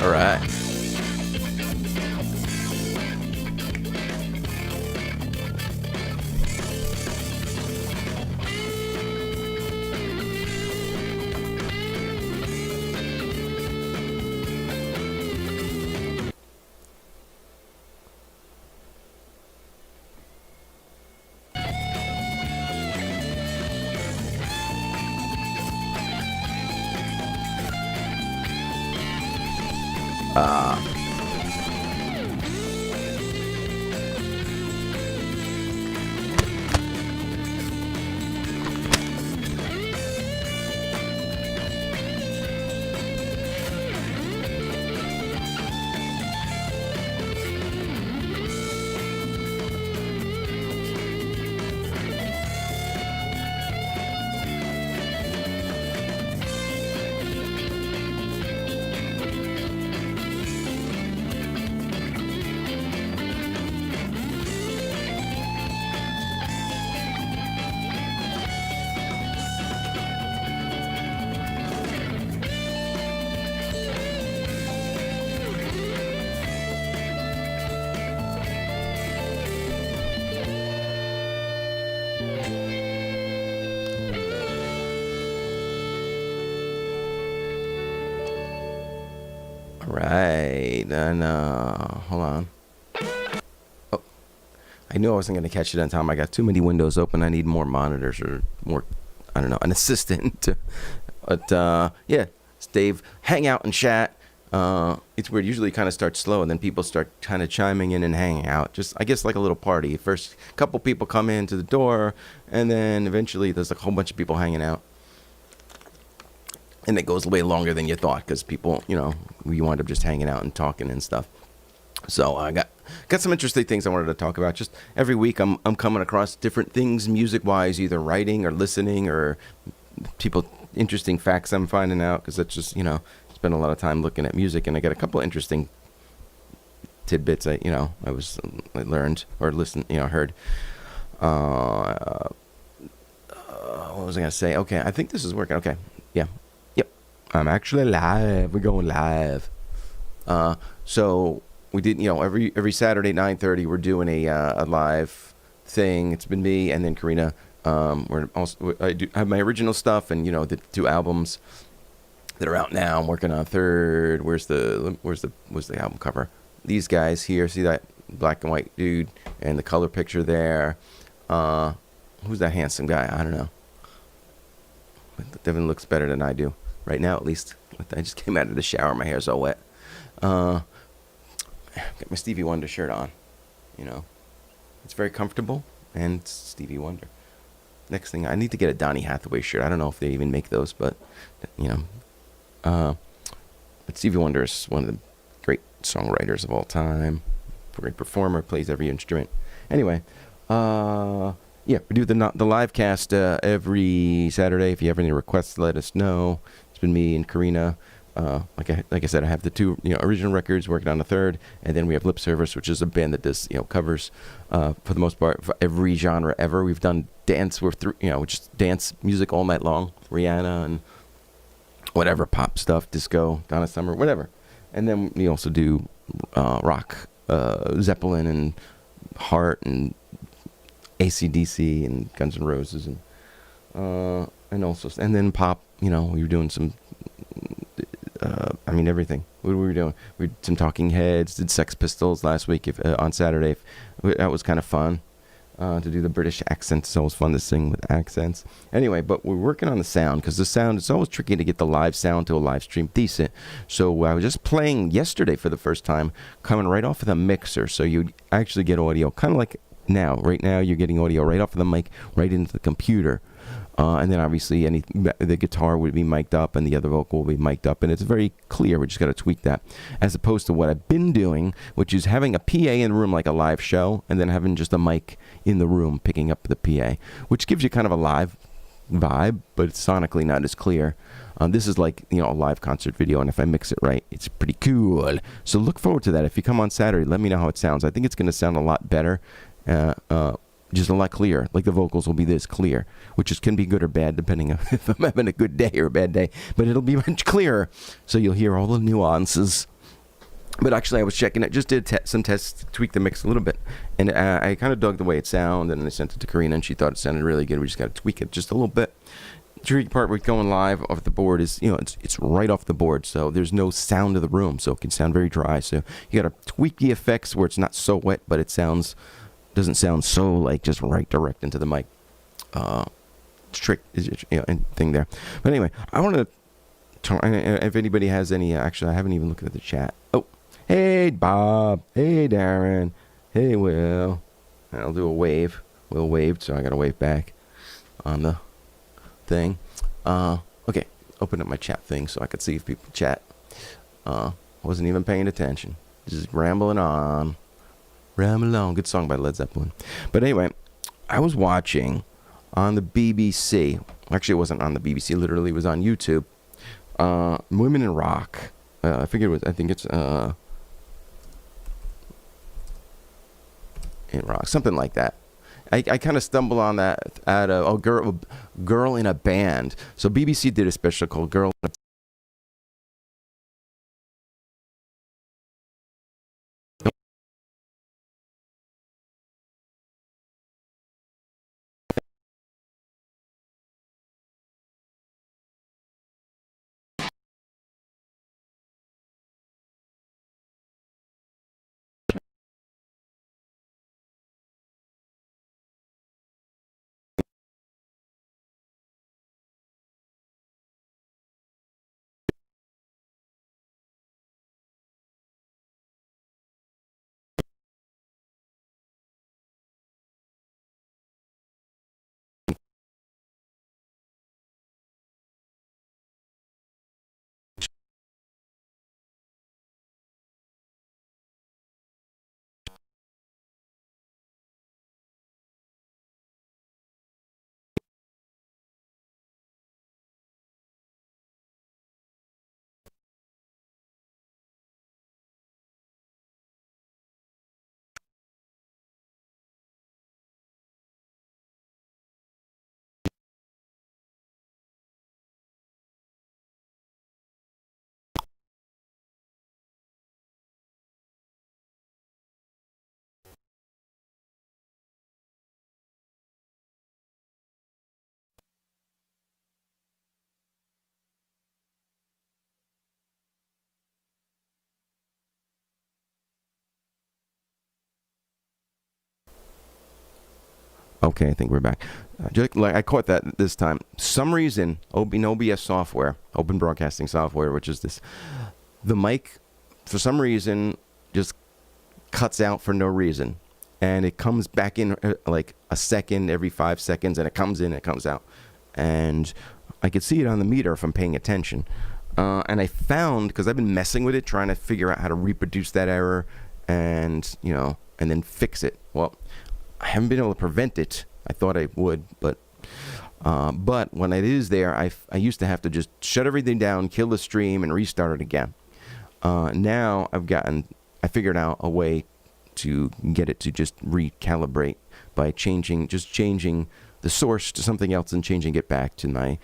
All right. Right, and hold on. Oh, I knew I wasn't going to catch it on time. I got too many windows open. I need more monitors or more, I don't know, an assistant. But yeah, it's Dave. Hang out and chat. It's weird. Usually it kind of starts slow, and then people start kind of chiming in and hanging out. Just, I guess, like a little party. First, a couple people come in to the door, and then eventually there's like a whole bunch of people hanging out. And it goes way longer than you thought because people, you know, we wind up just hanging out and talking and stuff. So I got some interesting things I wanted to talk about. Just every week I'm coming across different things music-wise, either writing or listening or interesting facts I'm finding out because that's just, you know, spend a lot of time looking at music. And I got a couple of interesting tidbits I learned or listened, you know, heard. What was I going to say? Okay, I think this is working. Okay, yeah. I'm actually live. We're going live. So we did, you know, every Saturday 9:30 we're doing a live thing. It's been me and then Karina. I have my original stuff and, you know, the 2 albums that are out now. I'm working on a third. Where's the album cover? These guys here. See that black and white dude and the color picture there. Who's that handsome guy? I don't know. Devin looks better than I do. Right now, at least. I just came out of the shower. My hair's all wet. Got my Stevie Wonder shirt on. You know, it's very comfortable, and it's Stevie Wonder. Next thing, I need to get a Donny Hathaway shirt. I don't know if they even make those, but, you know. But Stevie Wonder is one of the great songwriters of all time. Great performer, plays every instrument. Anyway, yeah, we do the live cast every Saturday. If you have any requests, let us know. It's been me and Karina. Like I said, I have the 2 original records, working on the third, and then we have Lip Service, which is a band that does covers for the most part for every genre ever. We've done dance, just dance music all night long, Rihanna and whatever, pop stuff, disco, Donna Summer, whatever. And then we also do rock, Zeppelin and Heart and AC/DC and Guns N' Roses and then pop. You know, we were doing some. Everything. What were we doing? We did some Talking Heads. Did Sex Pistols last week on Saturday. That was kind of fun to do the British accents. It's always fun to sing with accents. Anyway, but we're working on the sound because the sound. It's always tricky to get the live sound to a live stream decent. So I was just playing yesterday for the first time, coming right off of the mixer. So you actually get audio, kind of like. Right now, you're getting audio right off of the mic, right into the computer. And then obviously the guitar would be mic'd up and the other vocal will be mic'd up. And it's very clear. We just got to tweak that. As opposed to what I've been doing, which is having a PA in the room like a live show and then having just a mic in the room picking up the PA, which gives you kind of a live vibe, but it's sonically not as clear. This is like, a live concert video, and if I mix it right, it's pretty cool. So look forward to that. If you come on Saturday, let me know how it sounds. I think it's going to sound a lot better. just a lot clearer. Like the vocals will be this clear, which is can be good or bad depending on if I'm having a good day or a bad day. But it'll be much clearer, so you'll hear all the nuances. But actually, I was checking it. Just did some tests, tweaked the mix a little bit, and I kind of dug the way it sounded. And I sent it to Karina, and she thought it sounded really good. We just got to tweak it just a little bit. The tricky part with going live off the board is, it's right off the board, so there's no sound of the room, so it can sound very dry. So you got to tweak the effects where it's not so wet, but it doesn't sound so like just right direct into the mic. Trick is thing there. But anyway, I want to talk. If anybody has any, actually, I haven't even looked at the chat. Oh. Hey, Bob. Hey, Darren. Hey, Will. I'll do a wave. Will waved, so I got to wave back on the thing. Okay. Open up my chat thing so I could see if people chat. Wasn't even paying attention. Just rambling on. Ramble on. Good song by Led Zeppelin. But anyway, I was watching on the BBC. Actually, it wasn't on the BBC. Literally, it was on YouTube. Women in Rock. I think it's in rock, something like that. I kind of stumbled on that at a girl in a band. So BBC did a special called Girl in a Okay, I think we're back. Just like I caught that this time. Some reason, in OBS software, Open Broadcasting Software, which is the mic, for some reason, just cuts out for no reason, and it comes back in like a second every 5 seconds, and it comes in, and it comes out, and I could see it on the meter if I'm paying attention. And I found, because I've been messing with it, trying to figure out how to reproduce that error, and and then fix it. Well, I haven't been able to prevent it. I thought I would, but when it is there, I used to have to just shut everything down, kill the stream, and restart it again. Now I figured out a way to get it to just recalibrate by changing the source to something else and changing it back to my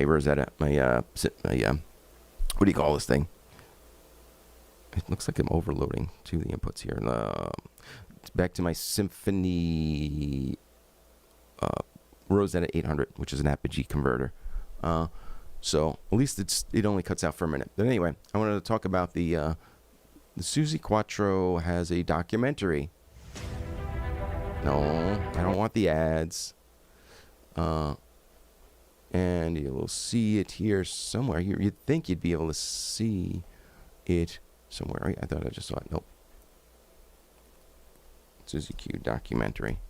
Rosetta, what do you call this thing? It looks like I'm overloading to the inputs here. Back to my Symphony Rosetta 800, which is an Apogee converter. So at least it only cuts out for a minute. But anyway, I wanted to talk about the Suzi Quatro has a documentary. No, I don't want the ads. And you will see it here somewhere. You'd think you'd be able to see it somewhere. Right? I thought I just saw it. Nope. Suzi Q documentary.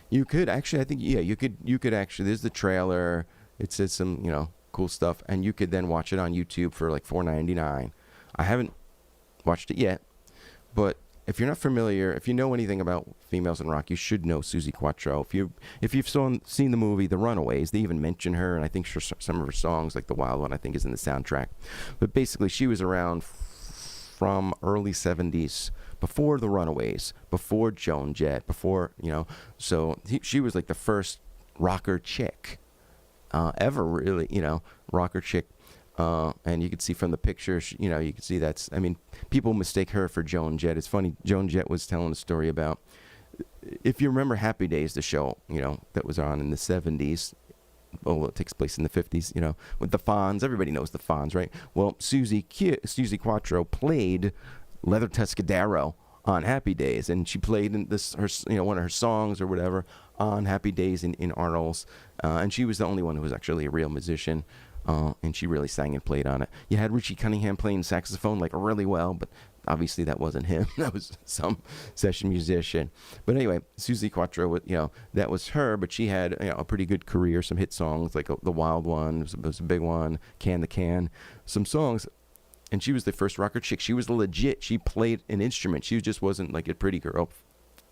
You could actually, I think, yeah, you could actually, there's the trailer. It says some, cool stuff, and you could then watch it on YouTube for like $4.99. I haven't watched it yet, but if you're not familiar, if you know anything about females in rock, you should know Suzi Quatro. If you've seen the movie The Runaways, they even mention her, and I think some of her songs, like The Wild One, I think is in the soundtrack. But basically, she was around from early 70s before the Runaways, before Joan Jett, before, so she was like the first rocker chick ever, really, rocker chick. And you could see from the picture, you could see people mistake her for Joan Jett. It's funny, Joan Jett was telling a story about, if you remember Happy Days, the show, that was on in the 70s. Oh, it takes place in the 50s, with the Fonz. Everybody knows the Fonz, right? Well, Susie Quattro played Leather Tuscadero on Happy Days, and she played in one of her songs or whatever on Happy Days in Arnold's, and she was the only one who was actually a real musician, and she really sang and played on it. You had Richie Cunningham playing saxophone like really well, but obviously that wasn't him. That was some session musician. But anyway, Susie Quattro, that was her, but she had a pretty good career, some hit songs like The Wild One was a big one, Can the Can, some songs. And she was the first rocker chick. She was legit. She played an instrument. She just wasn't like a pretty girl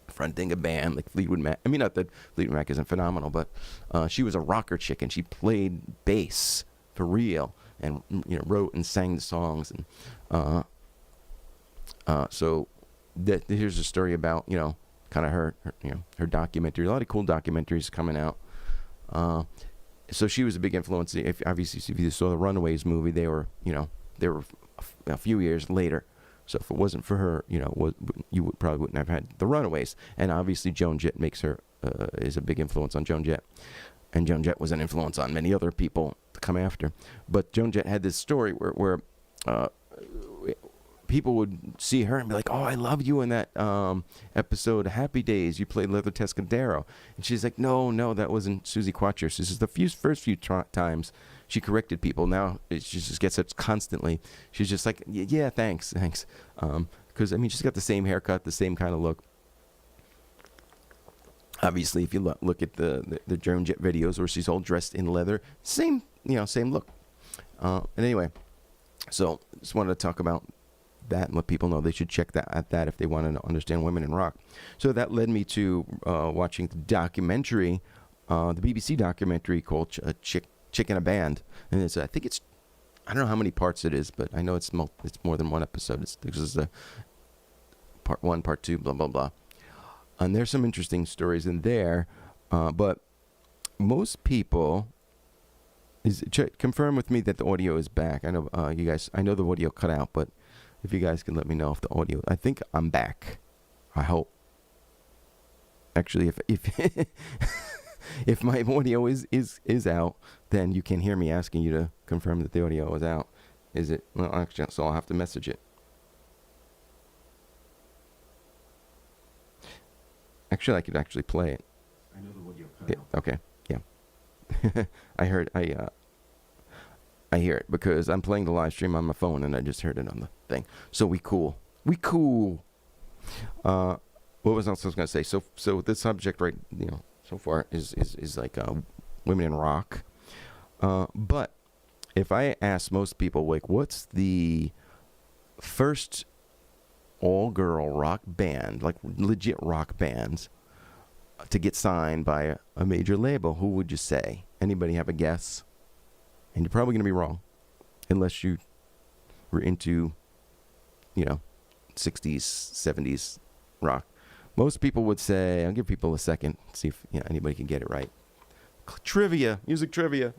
fronting a band like Fleetwood Mac. I mean, not that Fleetwood Mac isn't phenomenal, but she was a rocker chick, and she played bass for real, and wrote and sang the songs. And so here's a story about kind of her documentary. A lot of cool documentaries coming out. So she was a big influence. If you saw the Runaways movie, they were a few years later. So if it wasn't for her, you probably wouldn't have had the Runaways. And obviously Joan Jett is a big influence on Joan Jett. And Joan Jett was an influence on many other people to come after. But Joan Jett had this story where people would see her and be like, "Oh, I love you in that episode of Happy Days. You played Leather Tuscadero." And she's like, No, that wasn't Susie Quattro. She says the first few times she corrected people. Now she just gets it constantly. She's just like, "Yeah, thanks." Because she's got the same haircut, the same kind of look. Obviously, if you look at the Joan Jett videos where she's all dressed in leather, same look. And anyway, so just wanted to talk about that and let people know they should check that if they want to understand women in rock. So that led me to watching the documentary, the BBC documentary called Chick in a Band, and I don't know how many parts it is, but I know it's more than one episode. This is the part 1, part 2, blah blah blah. And there's some interesting stories in there, but most people confirm with me that the audio is back. I know you guys. I know the audio cut out, but if you guys can let me know if the audio. I think I'm back. I hope. Actually, if if my audio is out, then you can hear me asking you to confirm that the audio is out. Is it? Well, actually, so I'll have to message it. Actually, I could actually play it. I know the audio cut out. Okay, yeah. I hear it because I'm playing the live stream on my phone and I just heard it on the thing. So we cool. What was else I was gonna say? So this subject, right? So far is like women in rock. But if I ask most people, like, what's the first all-girl rock band, like legit rock bands, to get signed by a major label, who would you say? Anybody have a guess? And you're probably going to be wrong, unless you were into, 60s, 70s rock. Most people would say, I'll give people a second, see if anybody can get it right. Trivia, music trivia.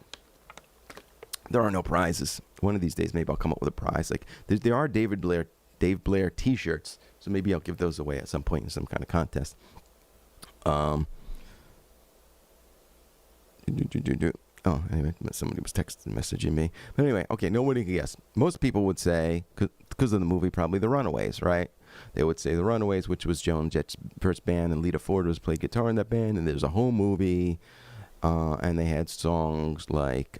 There are no prizes. One of these days, maybe I'll come up with a prize. Like there are Dave Blair T-shirts, so maybe I'll give those away at some point in some kind of contest. Oh, anyway, somebody was messaging me. But anyway, okay, nobody can guess. Most people would say, because of the movie, probably the Runaways, right? They would say the Runaways, which was Joan Jett's first band, and Lita Ford played guitar in that band, and there's a whole movie, and they had songs like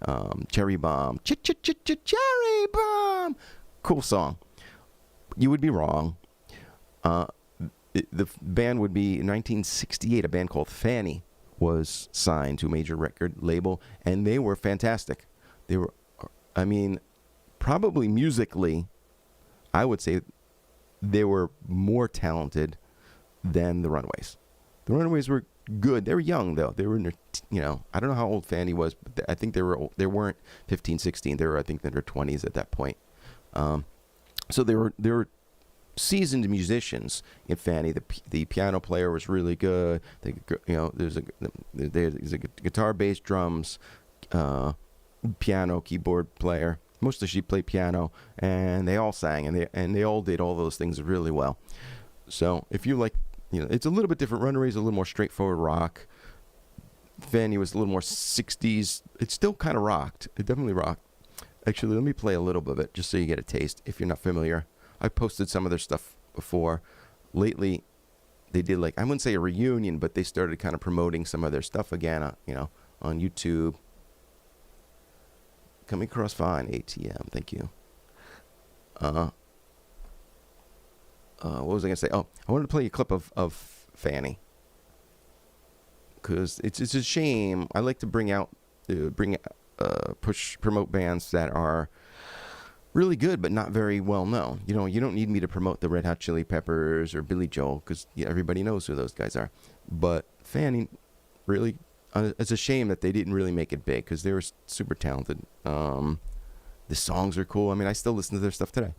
Cherry Bomb, Cherry Bomb, cool song. You would be wrong. The band would be in 1968. A band called Fanny was signed to a major record label, and they were fantastic. They were, probably musically, I would say they were more talented than the Runaways. The Runaways were good. They were young, though. They were in their, I don't know how old Fanny was, but I think they weren't 15, 16. They were, I think, in their 20s at that point. So they were seasoned musicians in Fanny. The piano player was really good. There's a guitar, bass, drums, piano, keyboard player. Mostly she played piano, and they all sang, and they all did all those things really well. So if you like, it's a little bit different. Runaway's a little more straightforward rock. Fanny was a little more 60s. It still kind of rocked. It definitely rocked. Actually, let me play a little bit of it just so you get a taste if you're not familiar. I posted some of their stuff before. Lately, they did I wouldn't say a reunion, but they started kind of promoting some of their stuff again, on YouTube. Coming across fine, ATM. Thank you. What was I going to say? Oh, I wanted to play a clip of Fanny. Because it's a shame. I like to promote bands that are really good but not very well known. You don't need me to promote the Red Hot Chili Peppers or Billy Joel because everybody knows who those guys are. But Fanny, really, it's a shame that they didn't really make it big because they were super talented. The songs are cool. I mean, I still listen to their stuff today.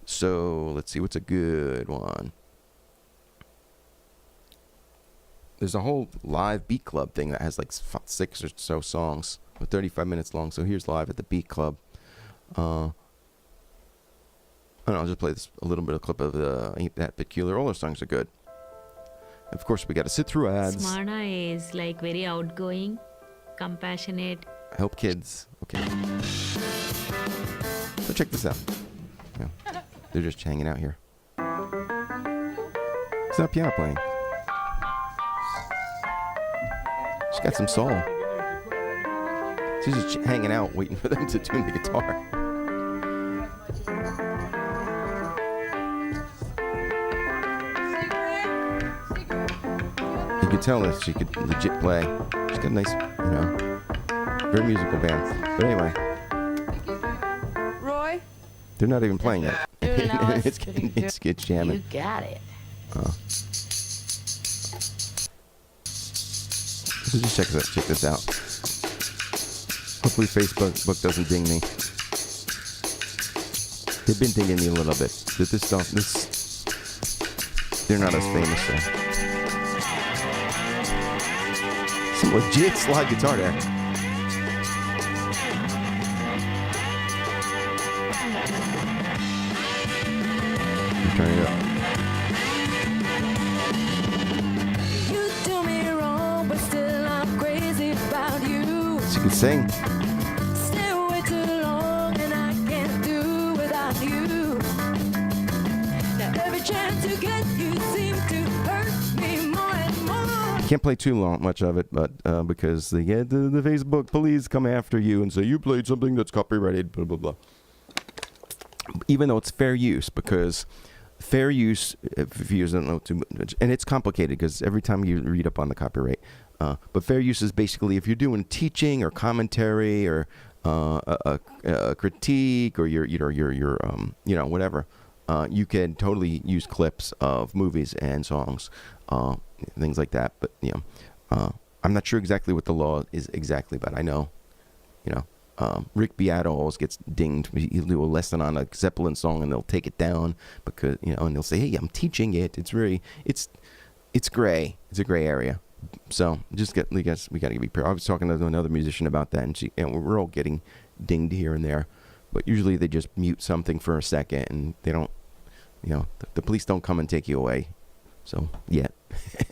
So let's see, what's a good one? There's a whole live Beat Club thing that has 6 or so songs, 35 minutes long. So here's live at the Beat Club. I'll just play a little bit of clip of Ain't That Peculiar. All their songs are good. Of course, we got to sit through ads. Smarna is very outgoing, compassionate. Help kids. Okay. So check this out. Yeah. They're just hanging out here. It's not piano playing. She's got some soul. She's just hanging out, waiting for them to tune the guitar. You could tell that she could legit play. She's got a nice, very musical band. But anyway, Roy, they're not even playing yet. It's jamming. you got it. So just check this out. Hopefully Facebook doesn't ding me. They've been dinging me a little bit. They're not as famous, so. Some legit slide guitar there. Turn it up. You do me wrong, but still I'm crazy about you. She can sing. Stay away too long, and I can't do without you. Now every chance you get, you seem to hurt me more and more. Can't play too much of it, but because they get the Facebook police come after you and say you played something that's copyrighted, blah blah blah. Even though it's fair use, because fair use, if you don't know too much, and it's complicated because every time you read up on the copyright, but fair use is basically if you're doing teaching or commentary or a critique or your whatever, you can totally use clips of movies and songs, things like that. But I'm not sure exactly what the law is exactly, but I know, Rick Beato always gets dinged. He'll do a lesson on a Zeppelin song and they'll take it down because, and they'll say, hey, I'm teaching it. It's gray. It's gray. It's a gray area. So we got to be fair. I was talking to another musician about that, and we're all getting dinged here and there, but usually they just mute something for a second and they don't, the police don't come and take you away. So yeah.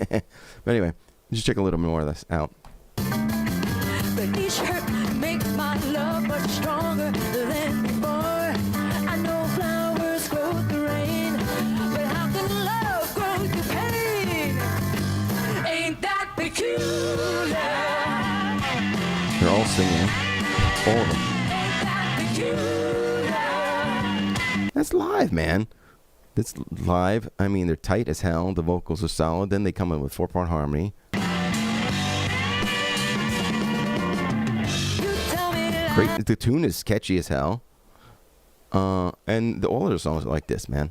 But anyway, just check a little more of this out. But each hurt makes my love much stronger than before. I know flowers grow through rain, but how can love grow through pain? Ain't that peculiar? They're all singing. All of them. Ain't that peculiar? That's live, man. That's live. I mean, they're tight as hell. The vocals are solid. Then they come in with 4-part harmony. Great. The tune is catchy as hell. And all of their songs are like this, man.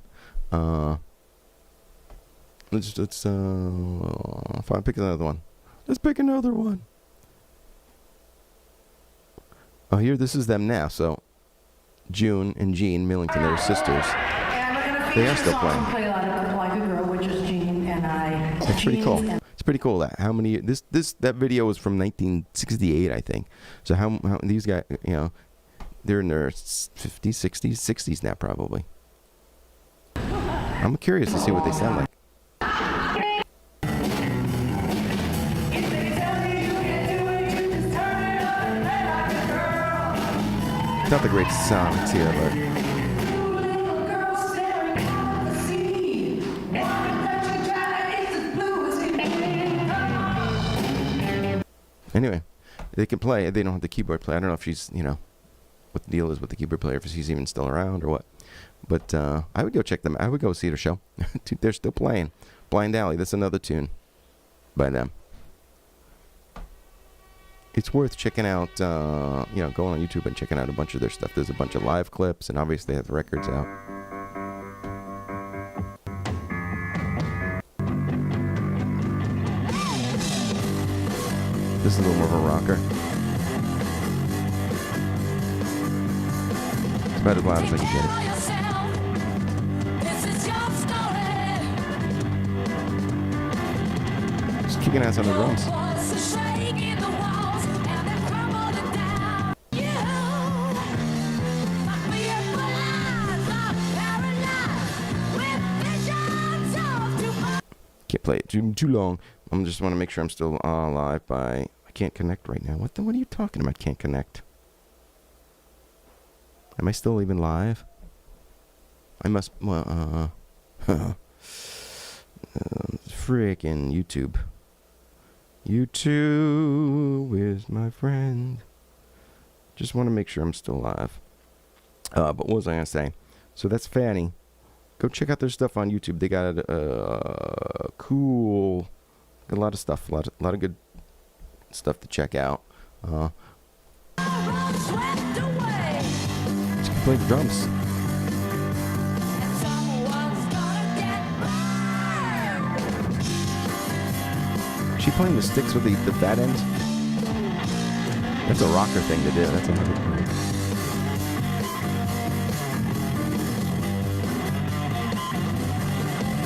Let's fine, pick another one. Let's pick another one. Oh, here, this is them now. So, June and Jean Millington, they're sisters. And we're going to They are still playing. Play a lot of Like a Girl, which is Gene and I. That's pretty cool. It's pretty cool that how many that video was from 1968, I think. So how these guys, you know, they're in their 50s, 60s, 60s now probably. I'm curious to see what they sound like. It's not the greatest songs here, but anyway, they can play. They don't have the keyboard player. I don't know if she's, you know, what the deal is with the keyboard player, if she's even still around or what. But I would go check them. I would go see their show. Dude, they're still playing. Blind Alley. That's another tune by them. It's worth checking out. You know, going on YouTube and checking out a bunch of their stuff. There's a bunch of live clips, and obviously they have the records out. This is a little more of a rocker. It's about as loud as I can get it. Just kicking ass on the drums. Can't play it too long. I just want to make sure I'm still live by... I can't connect right now. What are you talking about? Can't connect. Am I still even live? I must... Well, freaking YouTube. YouTube is my friend. Just want to make sure I'm still live. But what was I going to say? So that's Fanny. Go check out their stuff on YouTube. They got cool... Got a lot of stuff. A lot of good stuff to check out. She can play the drums. Is she playing the sticks with the fat end? That's a rocker thing to do. That's another thing.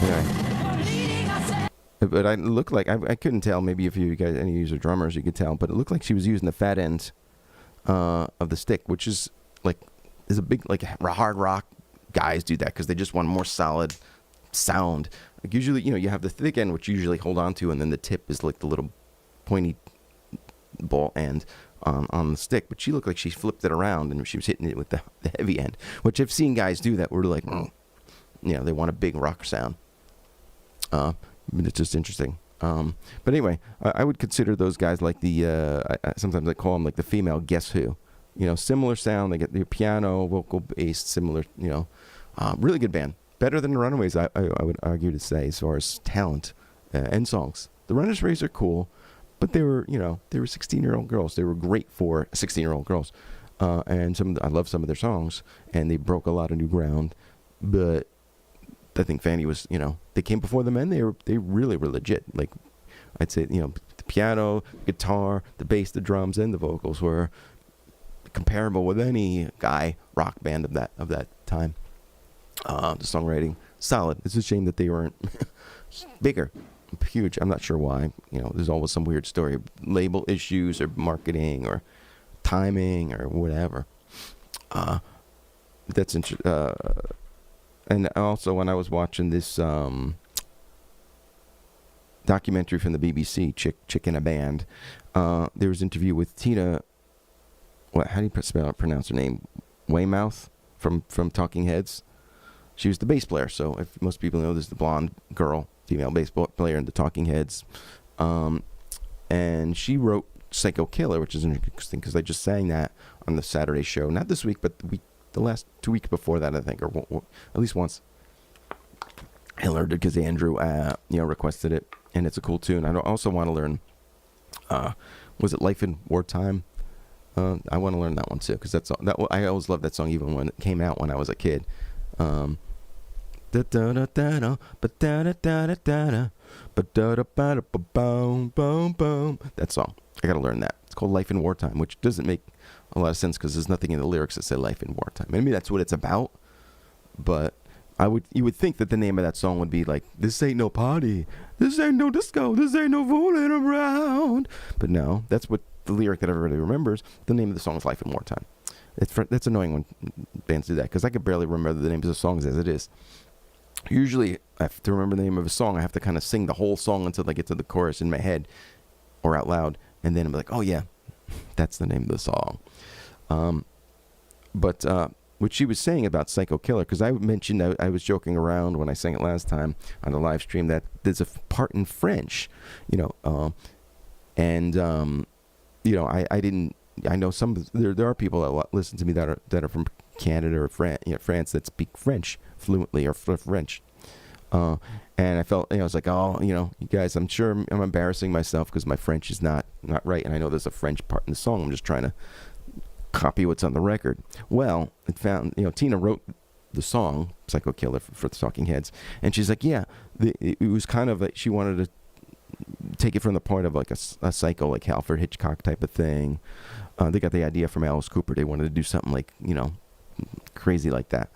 Anyway. But I look like I couldn't tell. Maybe if you guys, any of you are drummers, you could tell. But it looked like she was using the fat end of the stick, which is a big hard rock guys do that because they just want a more solid sound. Like usually, you know, you have the thick end, which you usually hold on to, and then the tip is like the little pointy ball end on the stick. But she looked like she flipped it around and she was hitting it with the heavy end, which I've seen guys do that. Were like, you know, they want a big rock sound. It's just interesting. But anyway, I would consider those guys like sometimes I call them like the female Guess Who. You know, similar sound. They get their piano, vocal, bass, similar, you know. Really good band. Better than the Runaways, I would argue to say, as far as talent and songs. The Runaways are cool, but they were 16-year-old girls. They were great for 16-year-old girls. And I love some of their songs, and they broke a lot of new ground. But I think Fanny was, you know, they came before the men. They really were legit. Like, I'd say, you know, the piano, guitar, the bass, the drums, and the vocals were comparable with any guy rock band of that time. The songwriting, solid. It's a shame that they weren't bigger, huge. I'm not sure why. You know, there's always some weird story, label issues or marketing or timing or whatever. That's interesting. And also, when I was watching this documentary from the BBC, Chick in a Band, there was an interview with Tina. How do you pronounce her name? Weymouth from Talking Heads. She was the bass player. So if most people know, this is the blonde girl, female bass player in the Talking Heads. And she wrote Psycho Killer, which is interesting because I just sang that on the Saturday show. Not this week, but the last 2 weeks before that, I think, or at least once. I learned it because Andrew, requested it, and it's a cool tune. I also want to learn, was it Life in Wartime? I want to learn that one too, because I always loved that song, even when it came out when I was a kid. That song, I gotta learn that. It's called Life in Wartime, which doesn't make a lot of sense because there's nothing in the lyrics that say life in wartime. Maybe that's what it's about, but You would think that the name of that song would be like, "This ain't no party, this ain't no disco, this ain't no fooling around." But no, that's what the lyric that everybody remembers. The name of the song is "Life in Wartime." That's annoying when bands do that, because I could barely remember the names of the songs as it is. Usually, I have to remember the name of a song. I have to kind of sing the whole song until I get to the chorus in my head or out loud, and then I'm like, "Oh yeah, that's the name of the song." But what she was saying about Psycho Killer, because I mentioned I was joking around when I sang it last time on the live stream that there's a part in French, and I didn't. I know there are people that listen to me that are from Canada or France that speak French fluently or French. And I felt, I was like, oh, you guys, I'm sure I'm embarrassing myself because my French is not right, and I know there's a French part in the song. I'm just trying to copy what's on the record. Well, it found, Tina wrote the song Psycho Killer for the Talking Heads, and she's like, yeah, it was kind of like she wanted to take it from the point of like a psycho, like Alfred Hitchcock type of thing. They got the idea from Alice Cooper. They wanted to do something like, crazy like that.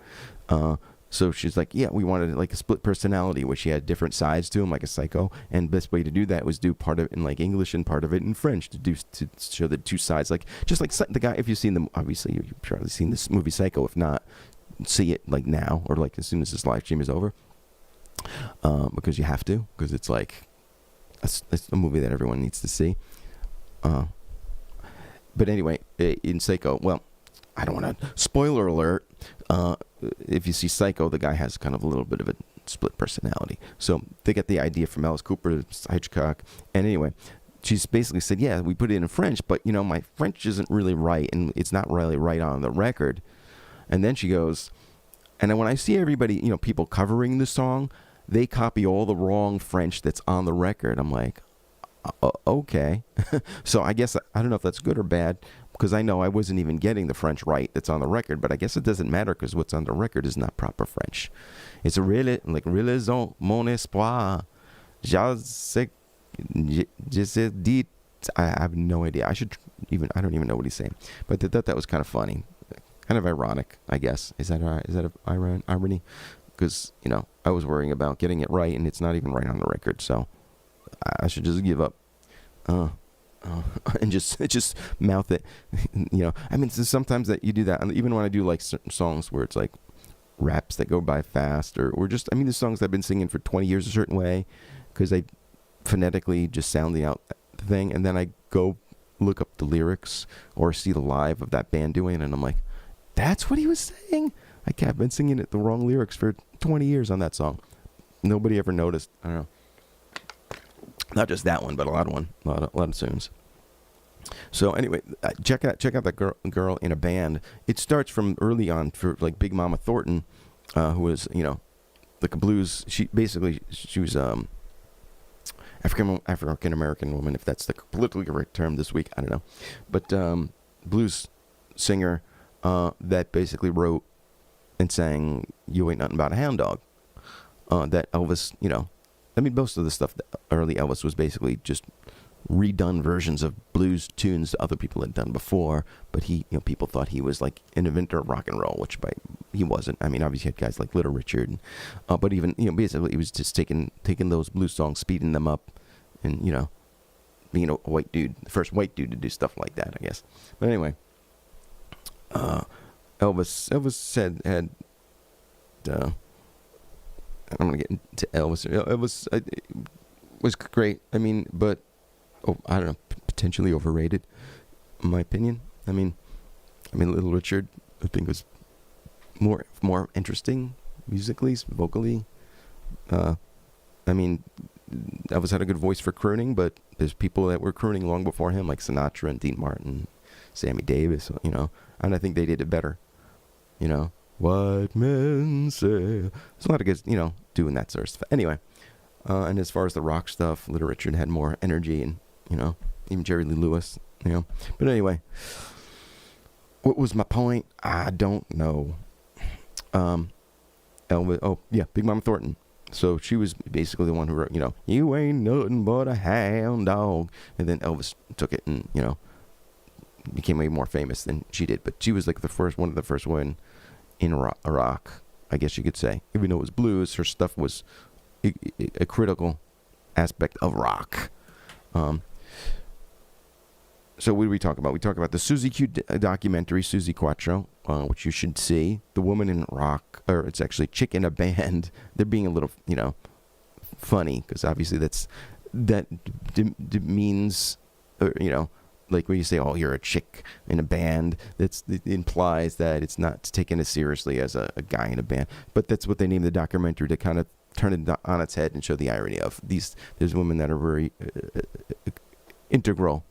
So she's like, yeah, we wanted like a split personality where she had different sides to him, like a psycho. And the best way to do that was do part of it in like English and part of it in French to show the two sides. Like, just like the guy, if you've seen them, obviously you've probably seen this movie Psycho. If not, see it like now or like as soon as this live stream is over. Because you have to, because it's like, it's a movie that everyone needs to see. But anyway, in Psycho, well, I don't want to, spoiler alert, if you see Psycho, the guy has kind of a little bit of a split personality. So they get the idea from Alice Cooper, Hitchcock, and anyway, she's basically said, yeah, we put it in French, but, my French isn't really right, and it's not really right on the record. And then she goes, and then when I see everybody, people covering the song, they copy all the wrong French that's on the record. I'm like, okay. So I guess, I don't know if that's good or bad, because I know I wasn't even getting the French right that's on the record, but I guess it doesn't matter because what's on the record is not proper French. It's a really, like, raison, mon espoir, je sais dit. I have no idea. I don't even know what he's saying. But I thought that was kind of funny. Kind of ironic, I guess. Is that irony? Because, I was worrying about getting it right, and it's not even right on the record, so I should just give up. And just mouth it. I mean, sometimes that you do that, and even when I do like certain songs where it's like raps that go by fast, or just, I mean, the songs I've been singing for 20 years a certain way, because I phonetically just sounding out the thing, and then I go look up the lyrics or see the live of that band doing it, and I'm like, that's what he was saying? I've been singing it the wrong lyrics for 20 years on that song. Nobody ever noticed. I don't know. Not just that one, but a lot of tunes. So anyway, check out that girl in a band. It starts from early on for like Big Mama Thornton, who was like a blues. She was African American woman, if that's the politically correct term this week. I don't know, but blues singer that basically wrote and sang "You Ain't Nothing But a Hound Dog." That Elvis, I mean, most of the stuff that early Elvis was basically just redone versions of blues tunes other people had done before, but he, people thought he was like an inventor of rock and roll, which he wasn't. I mean, obviously he had guys like Little Richard, but even, basically he was just taking those blues songs, speeding them up, and, being a white dude, the first white dude to do stuff like that, I guess. But anyway, Elvis had I'm going to get into Elvis. Elvis was great. I mean, but, I don't know, potentially overrated, in my opinion. I mean, Little Richard, I think, was more interesting musically, vocally. I mean, Elvis had a good voice for crooning, but there's people that were crooning long before him, like Sinatra and Dean Martin, Sammy Davis, and I think they did it better, White men say. There's a lot of guys, doing that sort of stuff. Anyway, and as far as the rock stuff, Little Richard had more energy, and, even Jerry Lee Lewis, But anyway, what was my point? I don't know. Elvis, Big Mama Thornton. So she was basically the one who wrote, "You ain't nothing but a hound dog," and then Elvis took it and, became way more famous than she did. But she was like one of the first one in rock I guess you could say. Even though it was blues, her stuff was a critical aspect of rock. So what do we talk about? We talk about the Susie Q documentary, Susie Quattro, which you should see. The Woman in Rock, or it's actually Chick in a Band. They're being a little, funny, because obviously that demeans, like when you say, oh, you're a chick in a band, it implies that it's not taken as seriously as a guy in a band. But that's what they named the documentary, to kind of turn it on its head and show the irony of these. There's women that are very integral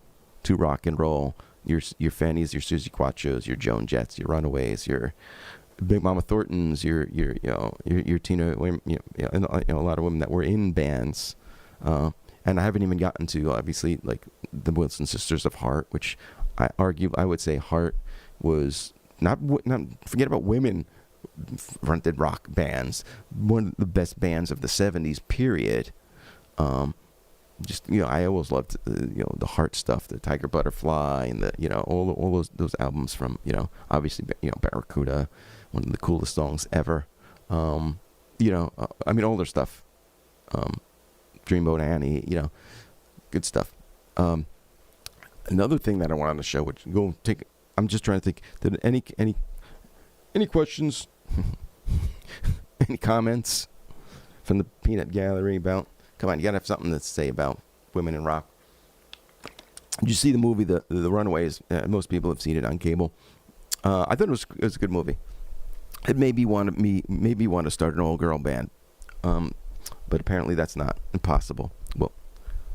to rock and roll. Your Fannies, your Susie Quattros, your Joan Jetts, your Runaways, your Big Mama Thorntons, your Tina, and a lot of women that were in bands. And I haven't even gotten to, obviously, like the Wilson Sisters of Heart, which I would say Heart was not forget about women fronted rock bands, one of the best bands of the 70s period. I always loved the Heart stuff, the Tiger Butterfly, and the all those albums from obviously Barracuda, one of the coolest songs ever. I mean, all their stuff. Dreamboat Annie, good stuff. Another thing that I wanted to show, which I'm just trying to think. Did any questions, any comments from the Peanut Gallery about? Come on, you gotta have something to say about women in rock. Did you see the movie The Runaways? Most people have seen it on cable. I thought it was a good movie. It made me want to start an all-girl band. But apparently that's not impossible. Well,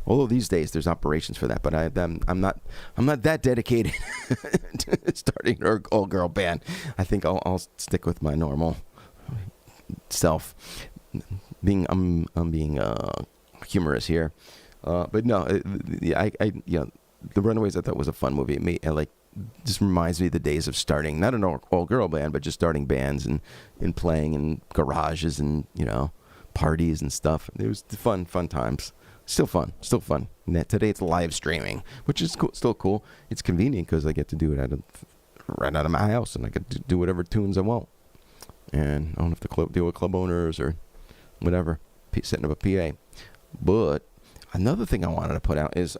although these days there's operations for that, but I'm not that dedicated to starting an all-girl band. I think I'll stick with my normal self. I'm being humorous here, but no, The Runaways I thought was a fun movie. Just reminds me of the days of starting not an all-girl band, but just starting bands and playing in garages and parties and stuff. It was fun times. Still fun. Today it's live streaming, which is still cool. It's convenient because I get to do it right out of my house, and I get to do whatever tunes I want. And I don't have to deal with club owners or whatever, setting up a PA. But another thing I wanted to put out is,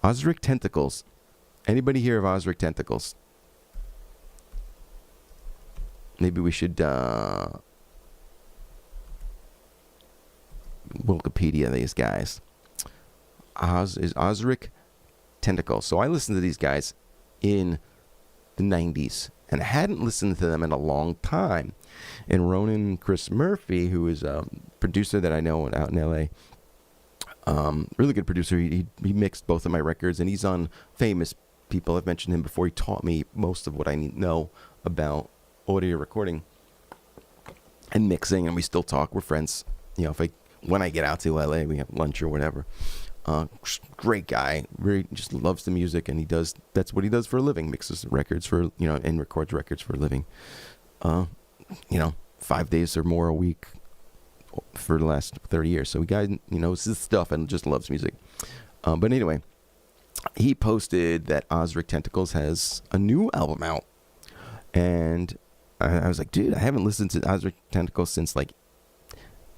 Osric Tentacles. Anybody hear of Osric Tentacles? Maybe we should Wikipedia these guys. Is Osric Tentacles. So I listened to these guys in the 90s, and I hadn't listened to them in a long time. And Ronan Chris Murphy, who is a producer that I know out in LA, really good producer. He mixed both of my records, and he's on Famous People. I've mentioned him before. He taught me most of what I know about audio recording and mixing, and we still talk. We're friends. When I get out to LA, we have lunch or whatever. Great guy, really just loves the music, and that's what he does for a living. Mixes records for and records records for a living. 5 days or more a week for the last 30 years. So the guy knows his stuff and just loves music. But anyway, he posted that Osric Tentacles has a new album out, and I was like, dude, I haven't listened to Osric Tentacles since like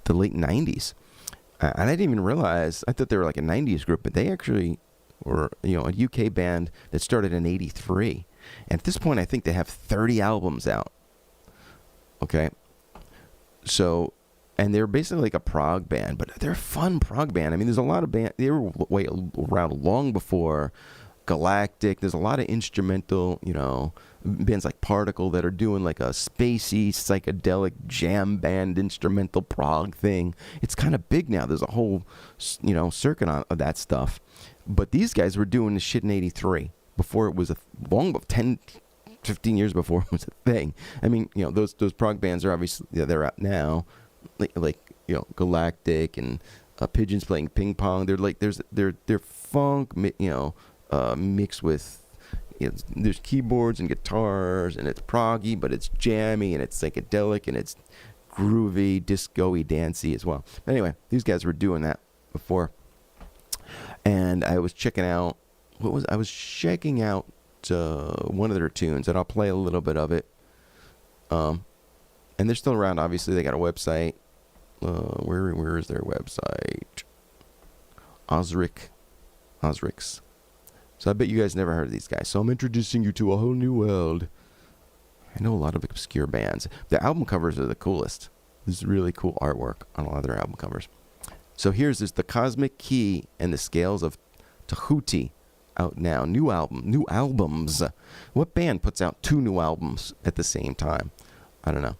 the late 90s. And I didn't even realize, I thought they were like a 90s group, but they actually were, a UK band that started in 83. And at this point, I think they have 30 albums out. Okay. So, and they're basically like a prog band, but they're a fun prog band. I mean, there's a lot of bands, they were around long before Galactic. There's a lot of instrumental, bands like Particle that are doing like a spacey, psychedelic jam band instrumental prog thing. It's kind of big now. There's a whole, circuit of that stuff. But these guys were doing this shit in 83, before it was 10, 15 years before it was a thing. I mean, those prog bands are obviously, they're out now, like Galactic and Pigeons playing ping pong. They're like, they're funk, mixed with, there's keyboards and guitars, and it's proggy, but it's jammy, and it's psychedelic, and it's groovy, disco-y, dancey as well. Anyway, these guys were doing that before, and I was checking out one of their tunes, and I'll play a little bit of it. And they're still around. Obviously, they got a website. Where is their website? Osrix. So I bet you guys never heard of these guys. So I'm introducing you to a whole new world. I know a lot of obscure bands. The album covers are the coolest. This is really cool artwork on a lot of their album covers. So here's this, The Cosmic Key and the Scales of Tahuti, out now. New albums. What band puts out 2 new albums at the same time? I don't know.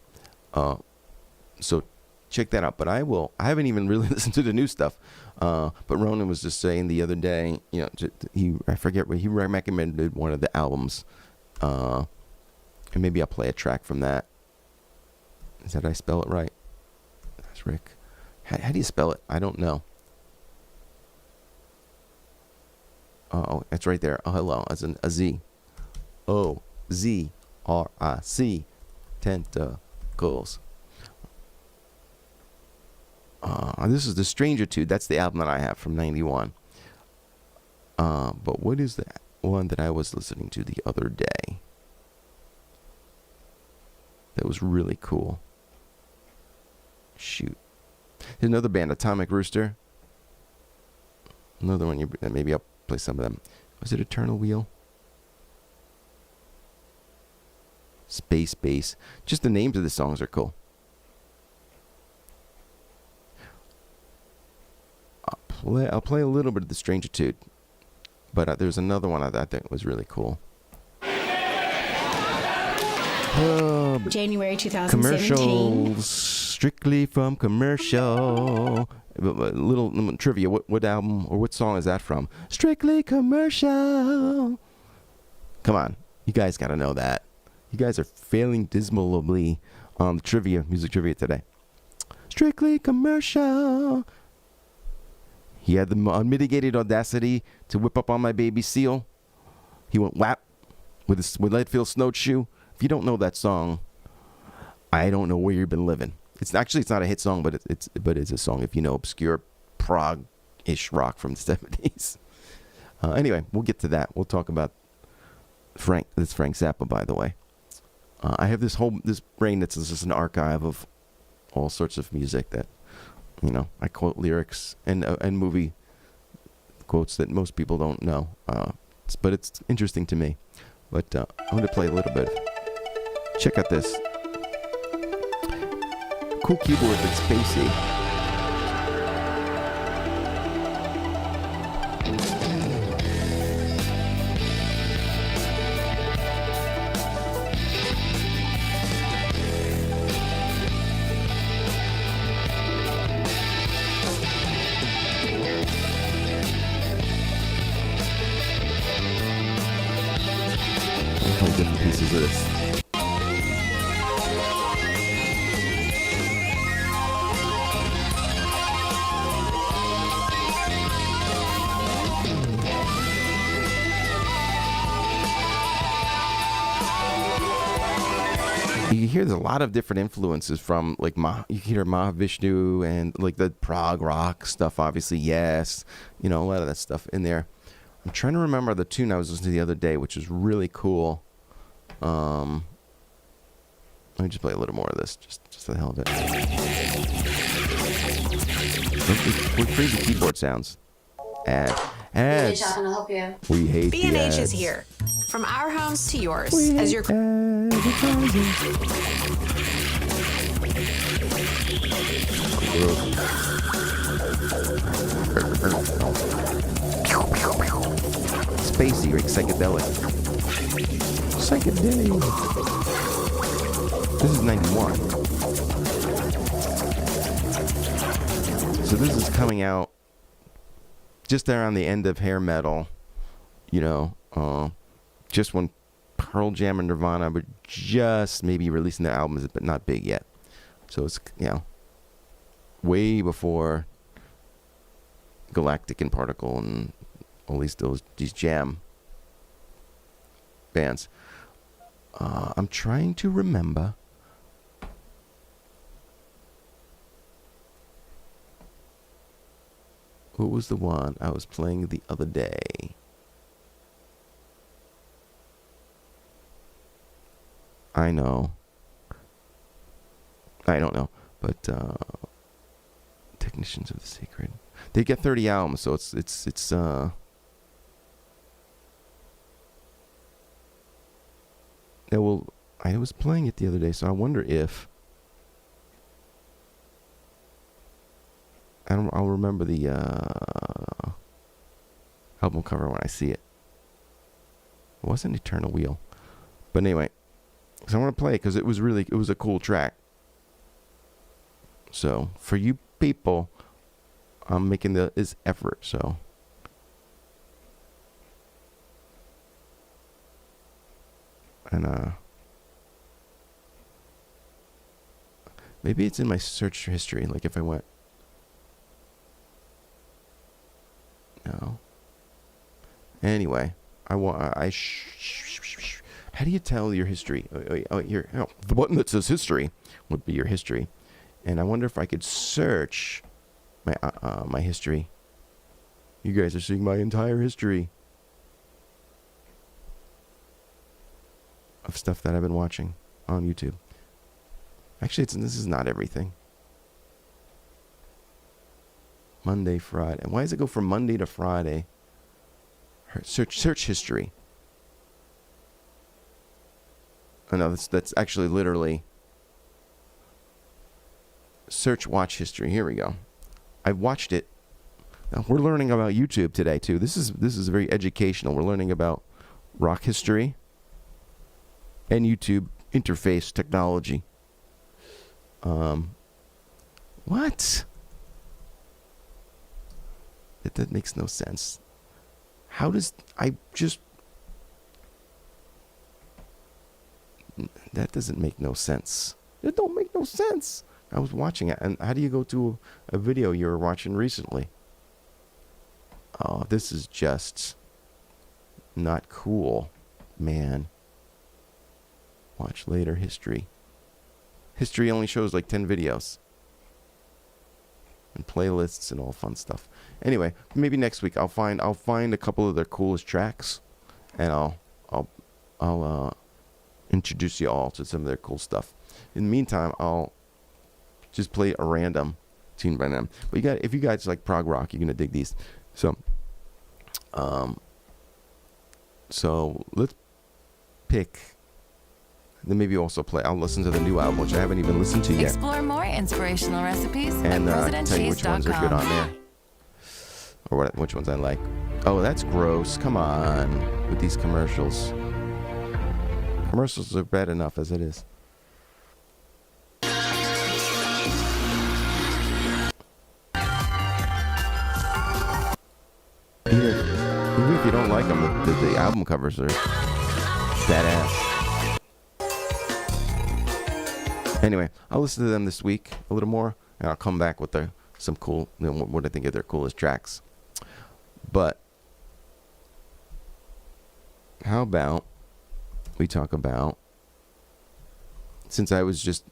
So check that out. But I haven't even really listened to the new stuff. But Ronan was just saying the other day, I forget what he recommended, one of the albums. And maybe I'll play a track from that. Is that I spell it right? That's Rick. How do you spell it? I don't know. Oh, it's right there. Oh, hello. As in a Z. O-Z-R-I-C. Tentacles. This is The Strangertude. That's the album that I have from 91. But what is that one that I was listening to the other day? That was really cool. Shoot. There's another band, Atomic Rooster. Another one, maybe I'll play some of them. Was it Eternal Wheel? Space Bass. Just the names of the songs are cool. I'll play a little bit of The Strangertude. But there's another one I think was really cool. January 2017. Commercials, strictly from commercial. A little trivia. What album or what song is that from? Strictly Commercial. Come on, you guys got to know that. You guys are failing dismally on the music trivia today. Strictly Commercial. He had the unmitigated audacity to whip up on my baby seal. He went whap with Leadfield Snowshoe. If you don't know that song, I don't know where you've been living. It's not a hit song, but it's a song if you know obscure prog-ish rock from the 70s. Anyway, we'll get to that. We'll talk about Frank Zappa, by the way. I have this brain that's just an archive of all sorts of music that, I quote lyrics and movie quotes that most people don't know. But it's interesting to me. But I'm going to play a little bit. Check out this. Cool keyboard that's spacey. Different pieces of this. You hear there's a lot of different influences from you hear Mahavishnu and like the prog rock stuff, obviously, yes, a lot of that stuff in there. I'm trying to remember the tune I was listening to the other day, which is really cool. Let me just play a little more of this, just for the hell of it. What crazy keyboard sounds. Ads. How can I help you? We hate the B&H ads. is here. From our homes to yours. We as hate your advertising. Spacey, right? Psychedelic. This is 91. So this is coming out just around the end of hair metal, just when Pearl Jam and Nirvana were just maybe releasing their albums, but not big yet. So it's, way before Galactic and Particle and all these jam bands. I'm trying to remember. What was the one I was playing the other day? I know. I don't know, but Technicians of the Sacred. They get 30 albums, so it's yeah, well, I was playing it the other day, so I wonder if I'll remember the album cover when I see it. It wasn't Eternal Wheel, but anyway, so I want to play it because it was a cool track. So for you people, I'm making this effort. So and maybe it's in my search history. Like if I went, no. Anyway, how do you tell your history? Here, the button that says history would be your history, and I wonder if I could search my history. You guys are seeing my entire history of stuff that I've been watching on YouTube. Actually, this is not everything. Monday, Friday. And why does it go from Monday to Friday? Search history. Oh no, that's actually literally search watch history. Here we go. I've watched it. Now, we're learning about YouTube today too. This is very educational. We're learning about rock history and YouTube interface technology. What? That makes no sense. How does that doesn't make no sense. It don't make no sense. I was watching it, and how do you go to a video you were watching recently? Oh, this is just not cool, man. Watch later history. History only shows like 10 videos. And playlists and all fun stuff. Anyway, maybe next week I'll find a couple of their coolest tracks, and I'll introduce you all to some of their cool stuff. In the meantime, I'll just play a random tune by them. But if you guys like prog rock, you're gonna dig these. So let's pick. Then maybe also I'll listen to the new album, which I haven't even listened to yet. Explore more inspirational recipes And at tell you which ones are good on there. Or which ones I like. Oh, that's gross. Come on. With these commercials. Commercials are bad enough as it is. Even if you don't like them, the album covers are badass. Anyway, I'll listen to them this week a little more, and I'll come back with some cool, what I think of their coolest tracks. But how about we talk about, since I was just,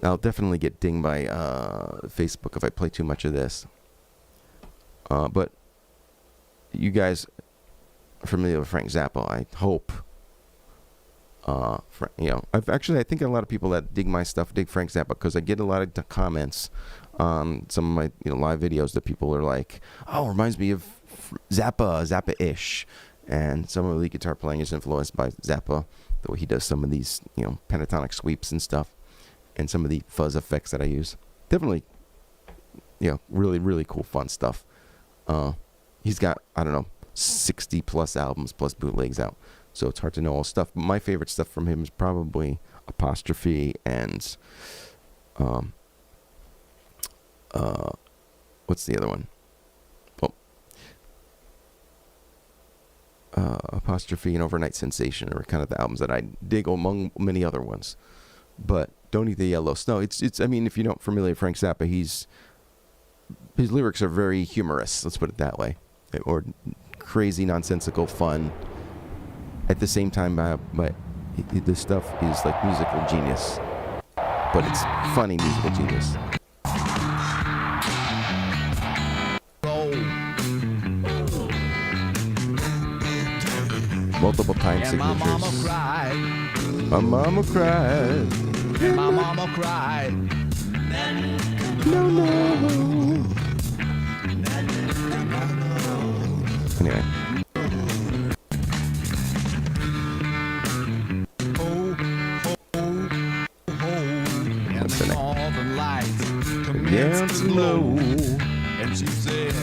I'll definitely get dinged by Facebook if I play too much of this. But you guys are familiar with Frank Zappa, I hope. I think a lot of people that dig my stuff dig Frank Zappa because I get a lot of comments on some of my live videos that people are like, oh, it reminds me of Zappa-ish, and some of the guitar playing is influenced by Zappa, the way he does some of these pentatonic sweeps and stuff, and some of the fuzz effects that I use. Definitely, really, really cool, fun stuff. He's got 60 plus albums plus bootlegs out. So it's hard to know all stuff. But my favorite stuff from him is probably Apostrophe and what's the other one? Well, Apostrophe and Overnight Sensation are kind of the albums that I dig among many other ones. But Don't Eat the Yellow Snow. It's. I mean, if you're not familiar with Frank Zappa, his lyrics are very humorous. Let's put it that way, or crazy, nonsensical, fun. At the same time, but this stuff is like musical genius. But it's funny musical genius. multiple time And my mama signatures. cried. My mama cried. And my mama cried. No, no. Anyway. And What's the the name? northern lights Yeah, commenced it's to glow. low. And she said,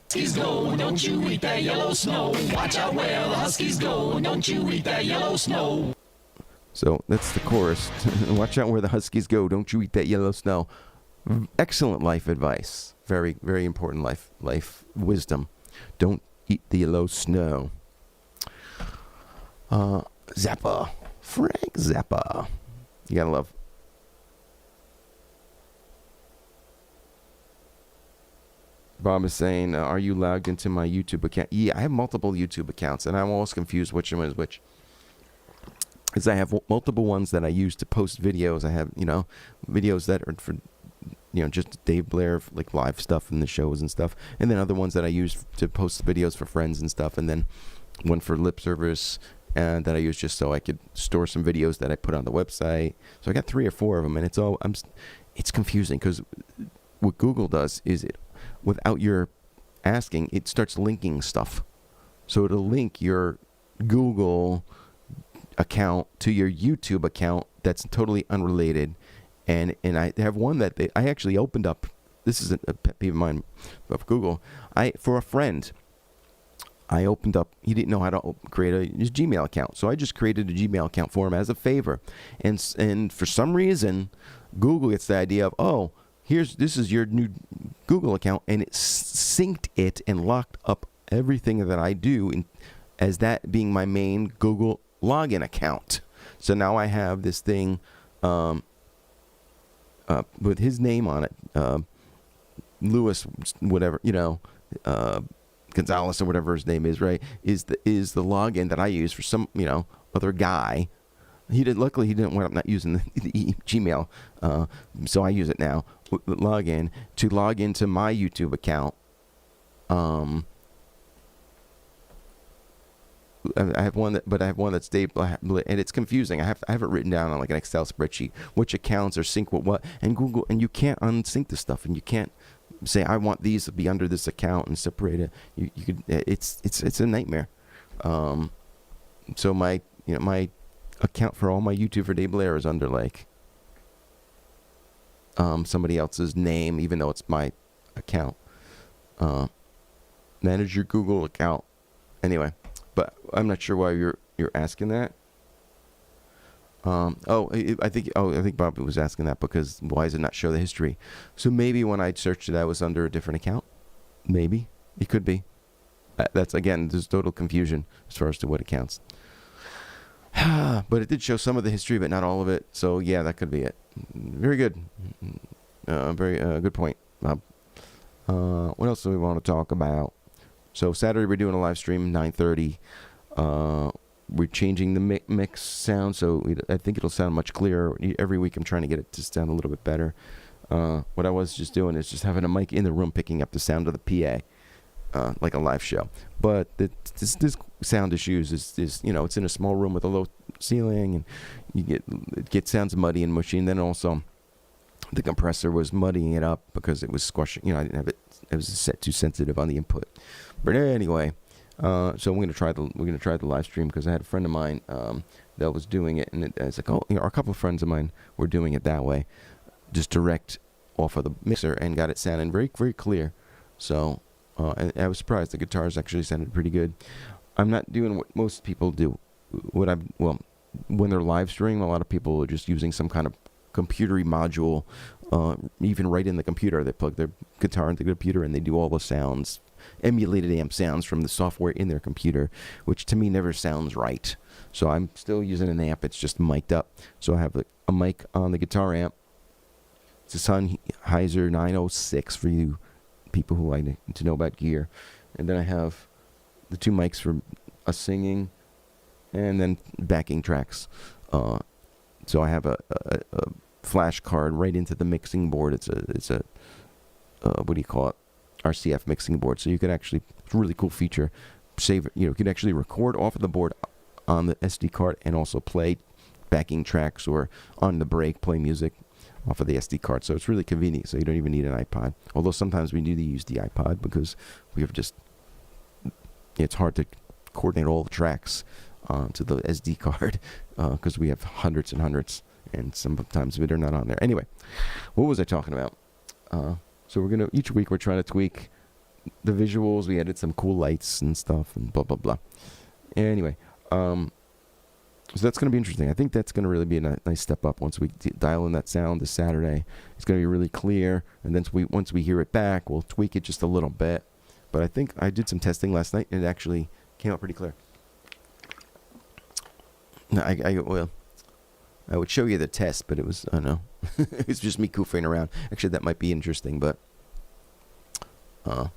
Huskies go, don't you eat that yellow snow. Watch out where the Huskies go, don't you eat that yellow snow. So that's the chorus. Watch out where the Huskies go. Don't you eat that yellow snow. Excellent life advice. Very, very important life wisdom. Don't eat the yellow snow. Zappa. Frank Zappa. You gotta love. Bob is saying, are you logged into my YouTube account? Yeah, I have multiple YouTube accounts, and I'm always confused which one is which. Because I have multiple ones that I use to post videos. I have, videos that are for, just Dave Blair, like live stuff in the shows and stuff. And then other ones that I use to post videos for friends and stuff. And then one for lip service that I use just so I could store some videos that I put on the website. So I got 3 or 4 of them, and it's confusing because what Google does is without your asking, it starts linking stuff. So it'll link your Google account to your YouTube account that's totally unrelated. And I have one that I actually opened up. This is a pet peeve of mine of Google. For a friend, I opened up. He didn't know how to create his Gmail account, so I just created a Gmail account for him as a favor. And for some reason, Google gets the idea of, this is your new Google account, and it synced it and locked up everything that I do as that being my main Google login account. So now I have this thing with his name on it, Lewis, whatever, Gonzalez or whatever his name is, right? Is the login that I use for some other guy. Luckily he didn't wind up not using the Gmail, so I use it now. Login to log into my YouTube account. I have one that's Dave, and it's confusing. I have it written down on like an Excel spreadsheet which accounts are synced with what, and Google, and you can't unsync this stuff, and you can't say I want these to be under this account and separate it. You could, it's a nightmare. So my my account for all my YouTube for Dave Blair is under like somebody else's name, even though it's my account. Manage your Google account. Anyway. But I'm not sure why you're asking that. I think Bob was asking that because why does it not show the history? So maybe when I searched it, I was under a different account. Maybe it could be. That's again, there's total confusion as far as to what accounts. But it did show some of the history, but not all of it. So yeah, that could be it. Very good. Very good point, Bob. What else do we want to talk about? So Saturday we're doing a live stream, 9:30. We're changing the mix sound, so I think it'll sound much clearer. Every week I'm trying to get it to sound a little bit better. What I was just doing is just having a mic in the room picking up the sound of the PA, like a live show. But this sound issues is it's in a small room with a low ceiling, and it sounds muddy and mushy. And then also the compressor was muddying it up because it was squashing. I didn't have it. It was set too sensitive on the input. But anyway, so we're gonna try the live stream because I had a friend of mine that was doing it, and it's like a couple of friends of mine were doing it that way, just direct off of the mixer, and got it sounding very, very clear. So and I was surprised the guitars actually sounded pretty good. I'm not doing what most people do. When they're live streaming, a lot of people are just using some kind of computery module, even right in the computer. They plug their guitar into the computer and they do all the sounds, emulated amp sounds from the software in their computer, which to me never sounds right. So I'm still using an amp. It's just mic'd up. So I have a mic on the guitar amp. It's a Sennheiser 906 for you people who like to know about gear. And then I have the 2 mics for us singing and then backing tracks. So I have a flash card right into the mixing board. It's a what do you call it? RCF mixing board. So you could actually, it's a really cool feature. save. You can actually record off of the board on the SD card and also play backing tracks or on the break play music off of the SD card. So it's really convenient. So you don't even need an iPod. Although sometimes we need to use the iPod because we have it's hard to coordinate all the tracks to the SD card because we have hundreds and hundreds, and sometimes they're not on there. Anyway, what was I talking about? So each week we're trying to tweak the visuals. We added some cool lights and stuff and blah, blah, blah. Anyway, so that's going to be interesting. I think that's going to really be a nice step up once we dial in that sound this Saturday. It's going to be really clear, and then once we hear it back, we'll tweak it just a little bit. But I think I did some testing last night, and it actually came out pretty clear. No, I would show you the test, but it was, I don't know. It's just me goofing around. Actually, that might be interesting, but I don't know.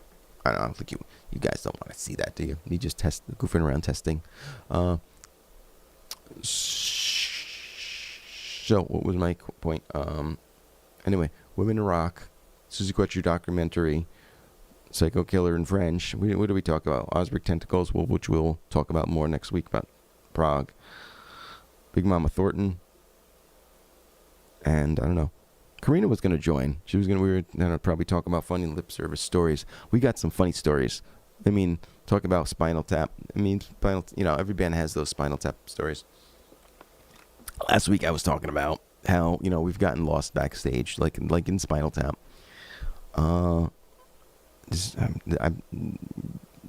I don't think you guys don't want to see that, do you? You just goofing around testing. So, what was my point? Anyway, Women in Rock, Suzy Quatro documentary, Psycho Killer in French. What do we talk about? Osric Tentacles, which we'll talk about more next week about Prague. Big Mama Thornton. And I don't know. Karina was going to join. We were going to probably talk about funny lip service stories. We got some funny stories. I mean, talk about Spinal Tap. I mean, every band has those Spinal Tap stories. Last week I was talking about how, we've gotten lost backstage, like in Spinal Tap.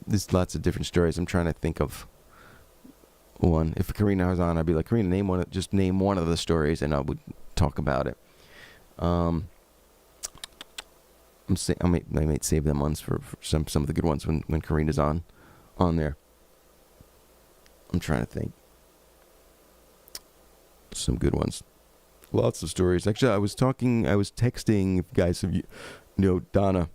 There's lots of different stories. I'm trying to think of one. If Karina was on, I'd be like, Karina, name one of the stories, and I would talk about it. I might save them ones for some of the good ones when Karina's on there. I'm trying to think. Some good ones. Lots of stories. Actually, I was texting guys, if you know Donna,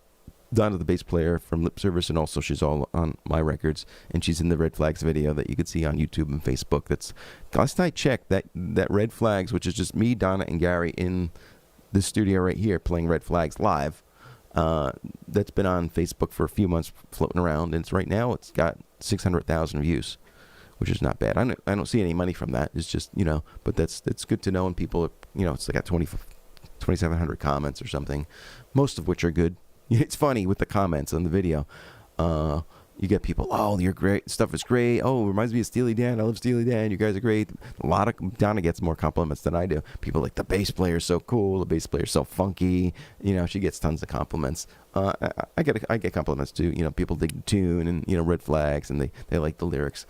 the bass player from Lip Service, and also she's all on my records, and she's in the Red Flags video that you could see on YouTube and Facebook. That's last I checked, that Red Flags, which is just me, Donna, and Gary in the studio right here playing Red Flags live. That's been on Facebook for a few months, floating around, and right now it's got 600,000 views, which is not bad. I don't see any money from that. It's just but that's good to know. And people, it's like got 2,700 comments or something, most of which are good. It's funny with the comments on the video. You get people, oh, you're great. Stuff is great. Oh, it reminds me of Steely Dan. I love Steely Dan. You guys are great. Donna gets more compliments than I do. People like, the bass player's so cool. The bass player's so funky. She gets tons of compliments. I get compliments too. People dig the tune and, Red Flags, and they like the lyrics.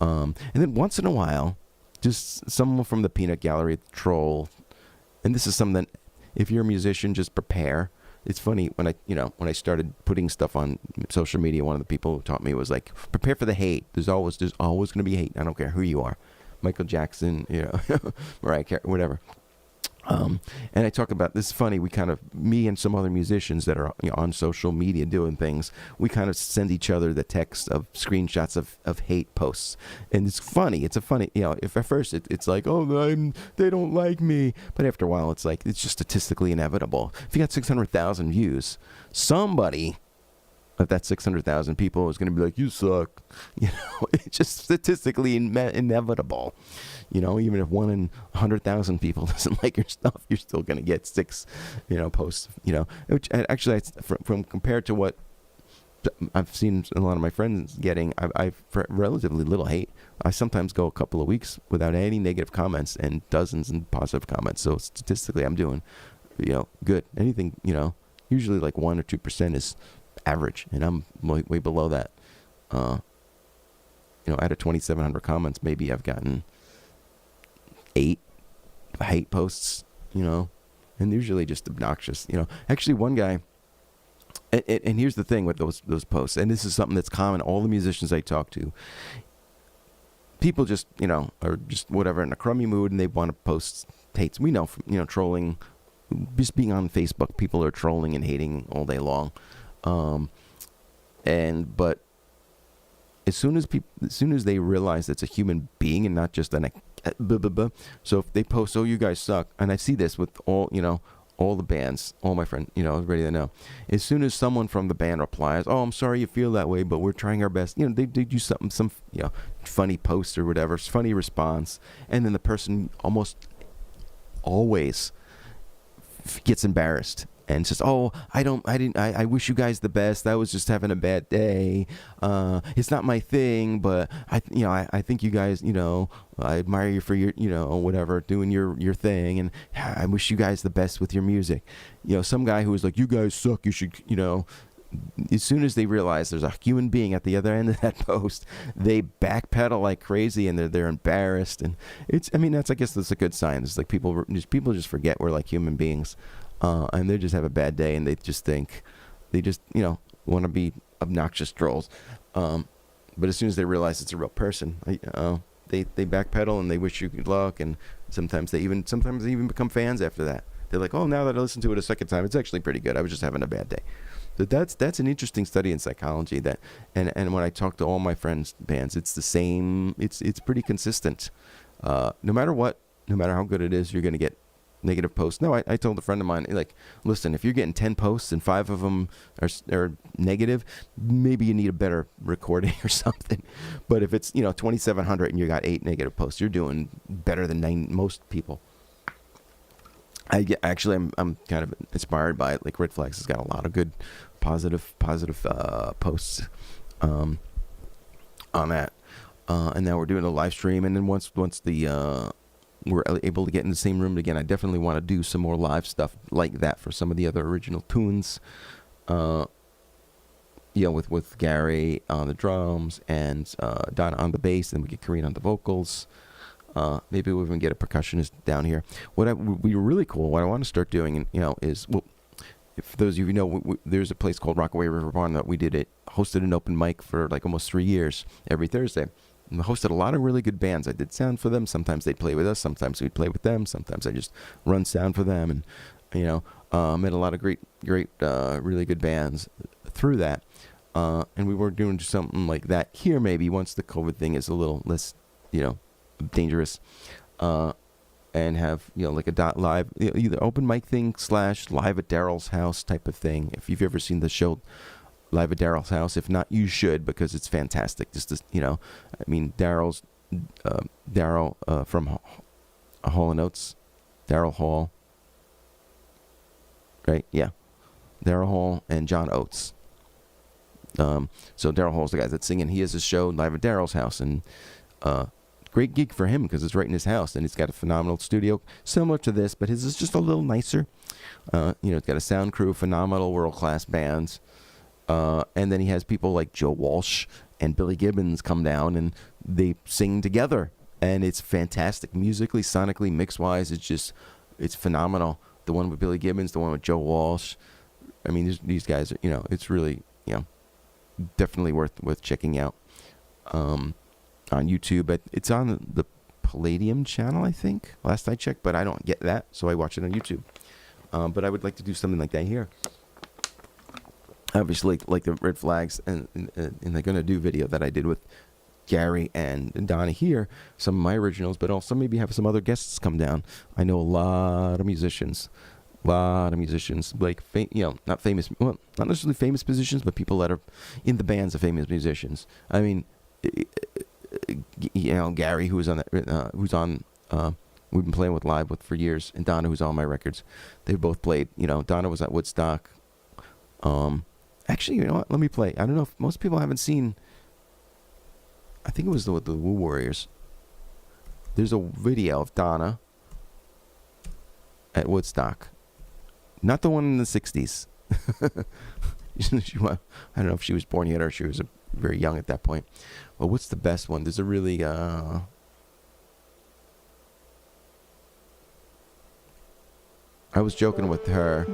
And then once in a while, just someone from the Peanut Gallery troll. And this is something that if you're a musician, just prepare. It's funny when I started putting stuff on social media, one of the people who taught me was like, prepare for the hate. There's always going to be hate. I don't care who you are. Michael Jackson, Mariah Carey, whatever. And I talk about this. Is funny. We kind of, me and some other musicians that are on social media doing things, we kind of send each other the text of screenshots of hate posts, and it's funny. It's a funny, if at first it's like, oh, they don't like me, but after a while it's like, it's just statistically inevitable. If you got 600,000 views, somebody of that 600,000 people is going to be like, you suck. It's just statistically inevitable. Even if 1 in 100,000 people doesn't like your stuff, you're still going to get 6, posts. Which actually, from compared to what I've seen a lot of my friends getting, I've relatively little hate. I sometimes go a couple of weeks without any negative comments and dozens and positive comments. So statistically, I'm doing, good. Anything, usually like 1 or 2% is average, and I'm way below that. Out of 2,700 comments, maybe I've gotten 8 hate posts, and usually just obnoxious. Actually, one guy, and here's the thing with those posts, and this is something that's common. All the musicians I talk to, people just are just whatever in a crummy mood, and they want to post hates. We know from trolling, just being on Facebook, people are trolling and hating all day long. But as soon as they realize it's a human being and not just so if they post, oh, you guys suck, and I see this with all all the bands, all my friends, everybody that I know, as soon as someone from the band replies, "Oh, I'm sorry you feel that way, but we're trying our best," they do something, some funny post or whatever, funny response, and then the person almost always gets embarrassed and says, "Oh, I wish you guys the best. I was just having a bad day. It's not my thing, but I think you guys, I admire you for your, whatever, doing your thing, and I wish you guys the best with your music." Some guy who was like, "You guys suck. You should, As soon as they realize there's a human being at the other end of that post, they backpedal like crazy, and they're embarrassed. And I guess that's a good sign. It's like people just forget we're like human beings, and they just have a bad day, and they just want to be obnoxious trolls. But as soon as they realize it's a real person, they backpedal and they wish you good luck, and sometimes they even become fans after that. They're like, "Oh, now that I listened to it a second time, it's actually pretty good. I was just having a bad day." But that's an interesting study in psychology. And when I talk to all my friends' bands, it's the same. It's pretty consistent. No matter what, no matter how good it is, you're going to get negative posts. No, I told a friend of mine, like, listen, if you're getting 10 posts and 5 of them are negative, maybe you need a better recording or something. But if it's 2,700 and you got 8 negative posts, you're doing better than most people. I'm kind of inspired by it. Like Red Flags has got a lot of good positive posts on that, and now we're doing a live stream. And then once we're able to get in the same room again, I definitely want to do some more live stuff like that for some of the other original tunes. With Gary on the drums and Donna on the bass, and we get Karine on the vocals. Maybe we'll even get a percussionist down here. What would be really cool, what I want to start doing, is, well, if those of you there's a place called Rockaway River Barn that we hosted an open mic for like almost 3 years every Thursday. And we hosted a lot of really good bands. I did sound for them. Sometimes they'd play with us. Sometimes we'd play with them. Sometimes I just run sound for them. And, met a lot of great, really good bands through that. And we were doing something like that here maybe once the COVID thing is a little less, dangerous, and have like a live, either open mic thing / live at Daryl's house type of thing. If you've ever seen the show Live at Daryl's house, if not, you should, because it's fantastic. Just Daryl from Hall & Oates, Daryl Hall, right? Yeah, Daryl Hall and John Oates. So Daryl Hall's the guy that's singing. He has his show Live at Daryl's house, and great gig for him because it's right in his house, and he's got a phenomenal studio similar to this, but his is just a little nicer. It's got a sound crew, phenomenal world-class bands, and then he has people like Joe Walsh and Billy Gibbons come down, and they sing together, and it's fantastic musically, sonically, mix-wise. It's phenomenal. The one with Billy Gibbons, the one with Joe Walsh. I mean, these guys are, it's really, definitely worth checking out. On YouTube, but it's on the Palladium channel, I think, last I checked, but I don't get that, so I watch it on YouTube. But I would like to do something like that here. Obviously, like the Red Flags, and they're going to do video that I did with Gary and Donna here, some of my originals, but also maybe have some other guests come down. I know a lot of musicians, like, not famous, well, not necessarily famous musicians, but people that are in the bands of famous musicians. I mean, Gary, who's on we've been playing with live with for years, and Donna, who's on my records. They both played. Donna was at Woodstock. Actually, you know what? Let me play. I don't know if most people haven't seen. I think it was the Woo Warriors. There's a video of Donna at Woodstock, not the one in the '60s. I don't know if she was born yet or she was very young at that point. Well, what's the best one? There's a really I was joking with her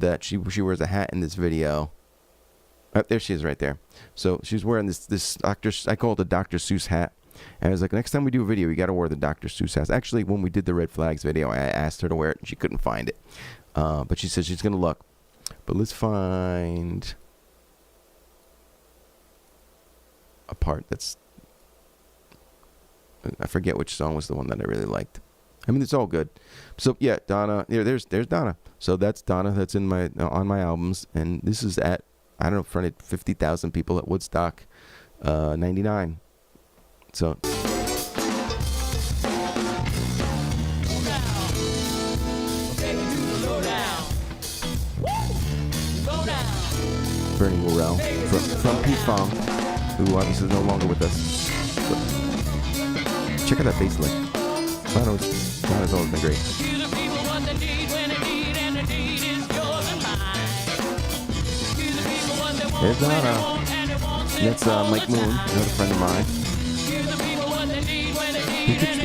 that she wears a hat in this video. There she is right there. So she's wearing this Dr. I call it the Dr. Seuss hat. And I was like, next time we do a video, you got to wear the Dr. Seuss hat. Actually, when we did the Red Flags video, I asked her to wear it, and she couldn't find it. But she said she's going to look. But let's find a part that's... I forget which song was the one that I really liked. I mean, it's all good. So yeah, Donna. There's Donna. So that's Donna. That's in my on my albums, and this is at I don't know, in front of 50,000 people at Woodstock, '99. So. Bernie Worrell from P-Funk, who obviously is no longer with us. But check out that bass lick. Donna's always been great. There's Donna. That's Mike Moon, another friend of mine.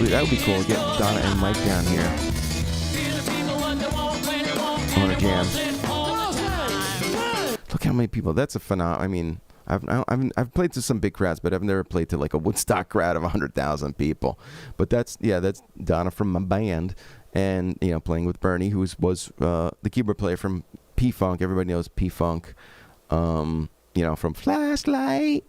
That would be cool to get Donna and Mike down here on a jam. Look how many people. That's a phenomenon. I mean, I've played to some big crowds, but I've never played to like a Woodstock crowd of 100,000 people. But that's Donna from my band, and playing with Bernie, who was the keyboard player from P-Funk. Everybody knows P-Funk. From Flashlight.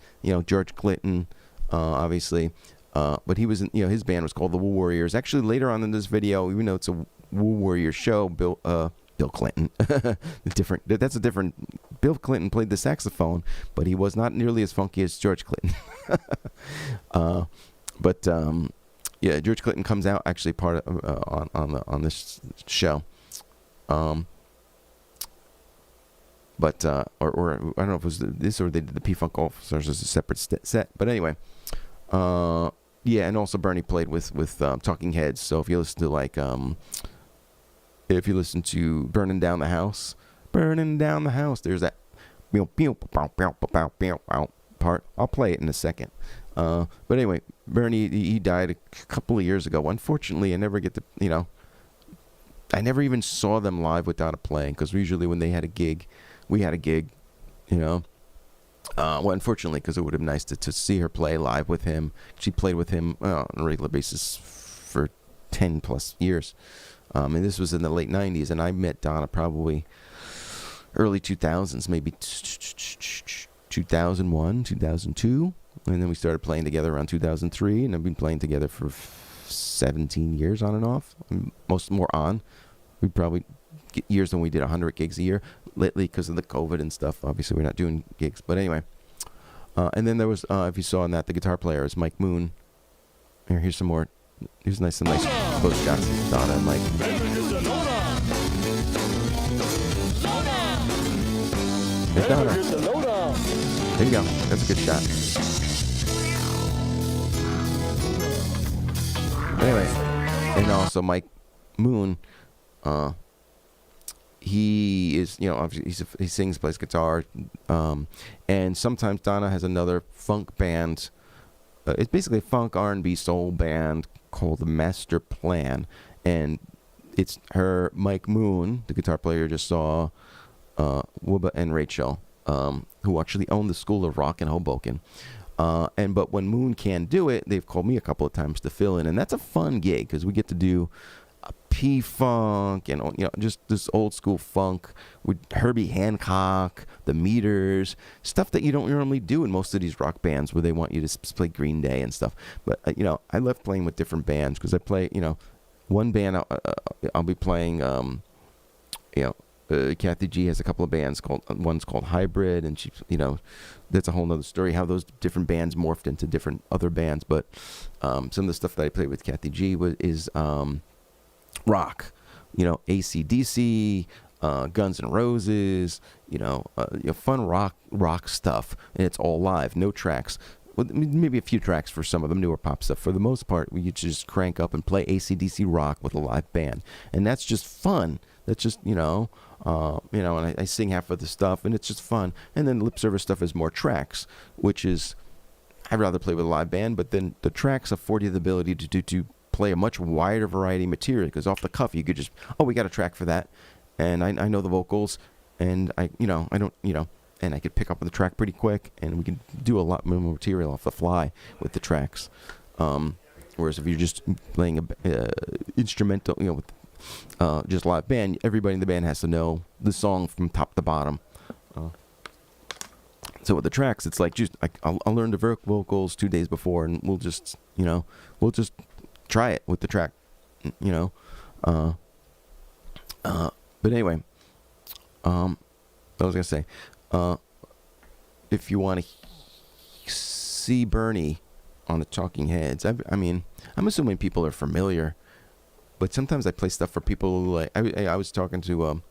George Clinton, obviously. But he was in, his band was called the Woo Warriors. Actually, later on in this video, even though it's a Woo Warrior show, Bill Clinton, that's a different. Bill Clinton played the saxophone, but he was not nearly as funky as George Clinton. George Clinton comes out actually part of, on this show. Or I don't know if it was this or they did the P-Funk Officers as a separate set. But anyway, and also Bernie played with Talking Heads. So if you listen to Burning Down the House, there's that part. I'll play it in a second. But anyway, Bernie, he died a couple of years ago. Unfortunately, I never get to, I never even saw them live without a playing, because usually when they had a gig, we had a gig, well, unfortunately, because it would have been nice to see her play live with him. She played with him on a regular basis for 10 plus years. And this was in the late 90s, and I met Donna probably early 2000s, maybe 2001, 2002. And then we started playing together around 2003, and I've been playing together for 17 years on and off. Most more on. We probably get years when we did 100 gigs a year. Lately, because of the COVID and stuff, obviously we're not doing gigs. But anyway. And then there was, if you saw in that, the guitar player is Mike Moon. Here's some more. Here's some nice close shots of Donna and Mike. Hey, Donna. There you go. That's a good shot. Anyway, and also Mike Moon, he is, obviously he sings, plays guitar, and sometimes Donna has another funk band. It's basically a funk R&B soul band called the Master Plan, and it's her, Mike Moon, the guitar player you just saw, Wubba and Rachel, who actually own the School of Rock in Hoboken. But when Moon can't do it, they've called me a couple of times to fill in, and that's a fun gig because we get to do a P-Funk and just this old school funk with Herbie Hancock, the Meters, stuff that you don't normally do in most of these rock bands where they want you to play Green Day and stuff. But I love playing with different bands because I play one band I'll be playing. Kathy G has a couple of bands one's called Hybrid, and she, that's a whole nother story how those different bands morphed into different other bands. But some of the stuff that I played with Kathy G is rock, AC/DC, Guns N' Roses, fun rock stuff, and it's all live, no tracks. Well, maybe a few tracks for some of the newer pop stuff. For the most part, you just crank up and play AC/DC rock with a live band, and that's just fun. That's just and I sing half of the stuff, and it's just fun. And then lip service stuff is more tracks, which is I'd rather play with a live band, but then the tracks afford you the ability to play a much wider variety of material, because off the cuff you could just, we got a track for that, and I know the vocals, and I don't, and I could pick up on the track pretty quick, and we can do a lot more material off the fly with the tracks. Whereas if you're just playing a instrumental, with just live band, everybody in the band has to know the song from top to bottom. So with the tracks, it's like I'll learn the vocals 2 days before, and we'll just try it with the track, you know. But anyway, what was I gonna say? If you want to see Bernie on the Talking Heads, I mean, I'm assuming people are familiar, but sometimes I play stuff for people who, like, I was talking to one